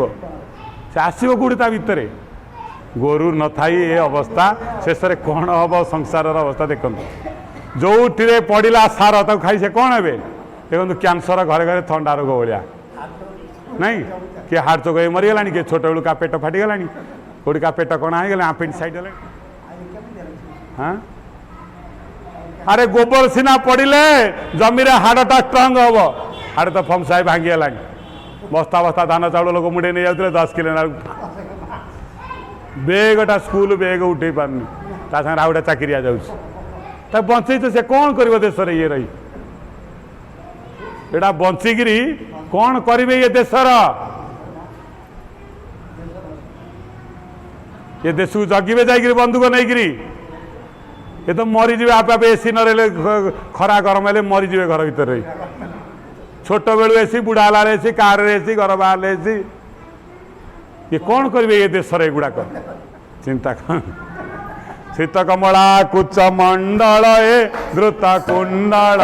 से आसो कौटी ता भितर गोरु न थाई ए अवस्था शेष में कौन हम संसार अवस्था देखो जो पड़ा सार तक खाई से कौन हे देखो कैंसर घरे घरे थंडा रोग भाया नहीं किए हार्ट चोक मरीगला किए छोट बेलू का पेट फाटीगला कौटी का पेट कणा हो आपेंडिसाइड है हाँ अरे गोबर सीना पड़े जमीन हाड़टा स्ट्रंग हम हाड़ तो फमसाई भांगीगला बस्ता बस्ता धान चाउल लोक मुंडे नहीं जाते 10 किलो बेगटा स्कूल बेग उठे पारनी सागर आउ गए चाकरिया जा बंचई तो से कौन कर देश ये रही एटा बंचिकी कौन करेंगे ये देशर ये देश को जगिबे जाकि बंदूक नहीं ये तो मरीजे आप एसी न रही खरा गरम है मरीजे घर भर रही छोट बेलू एसी बुढ़ा है एसी कार एसी घर बाहर एसी ये कौन करेंगे ये देश युड़ाक चिंता शीत कमला कुच मंडल द्रुत कुंडल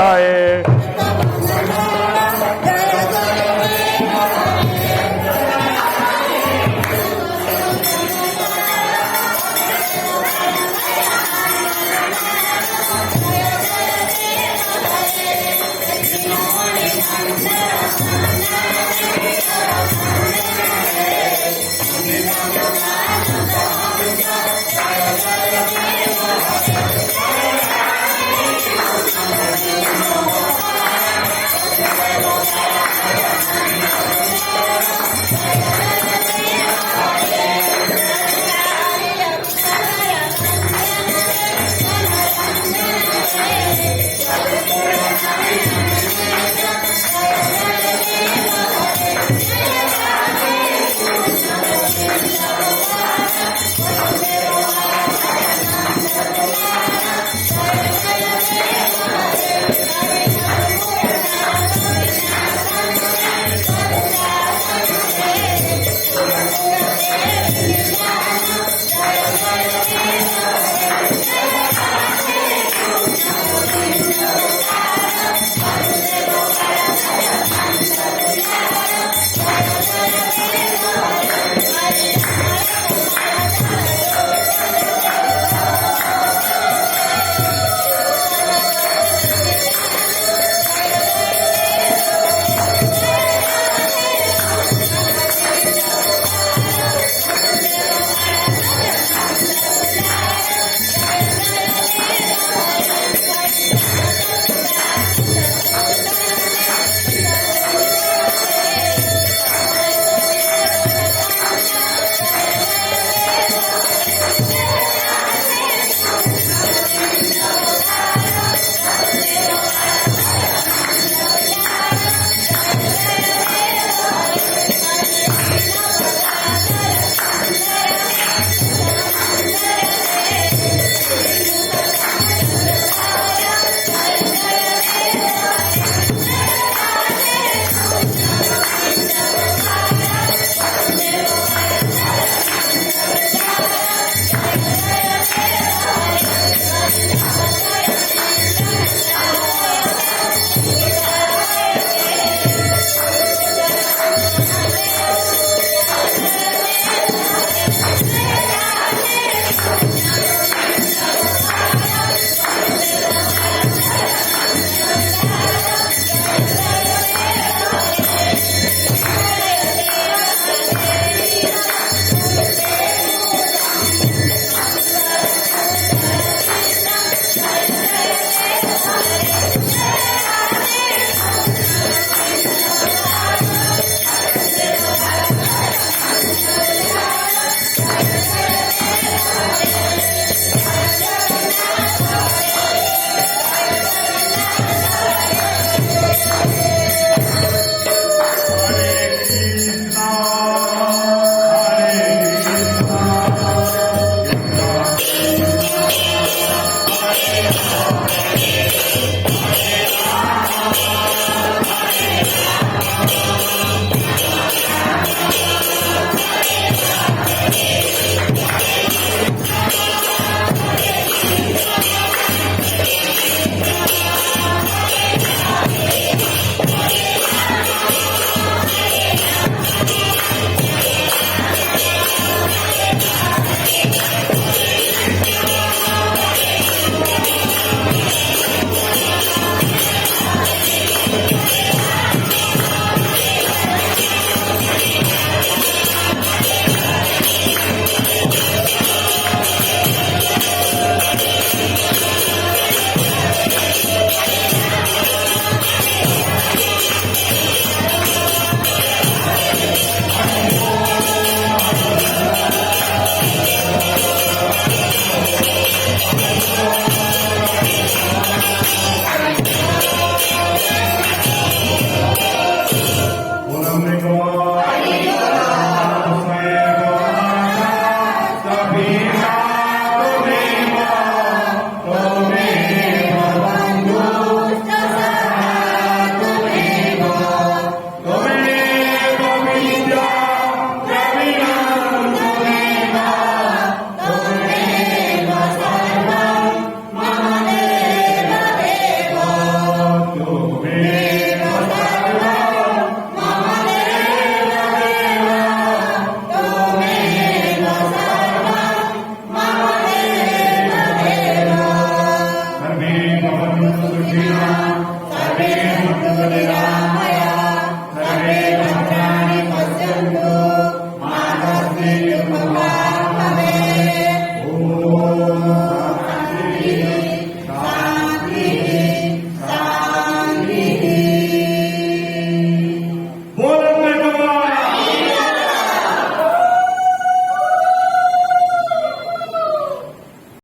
सर्वे सन्तु निरामया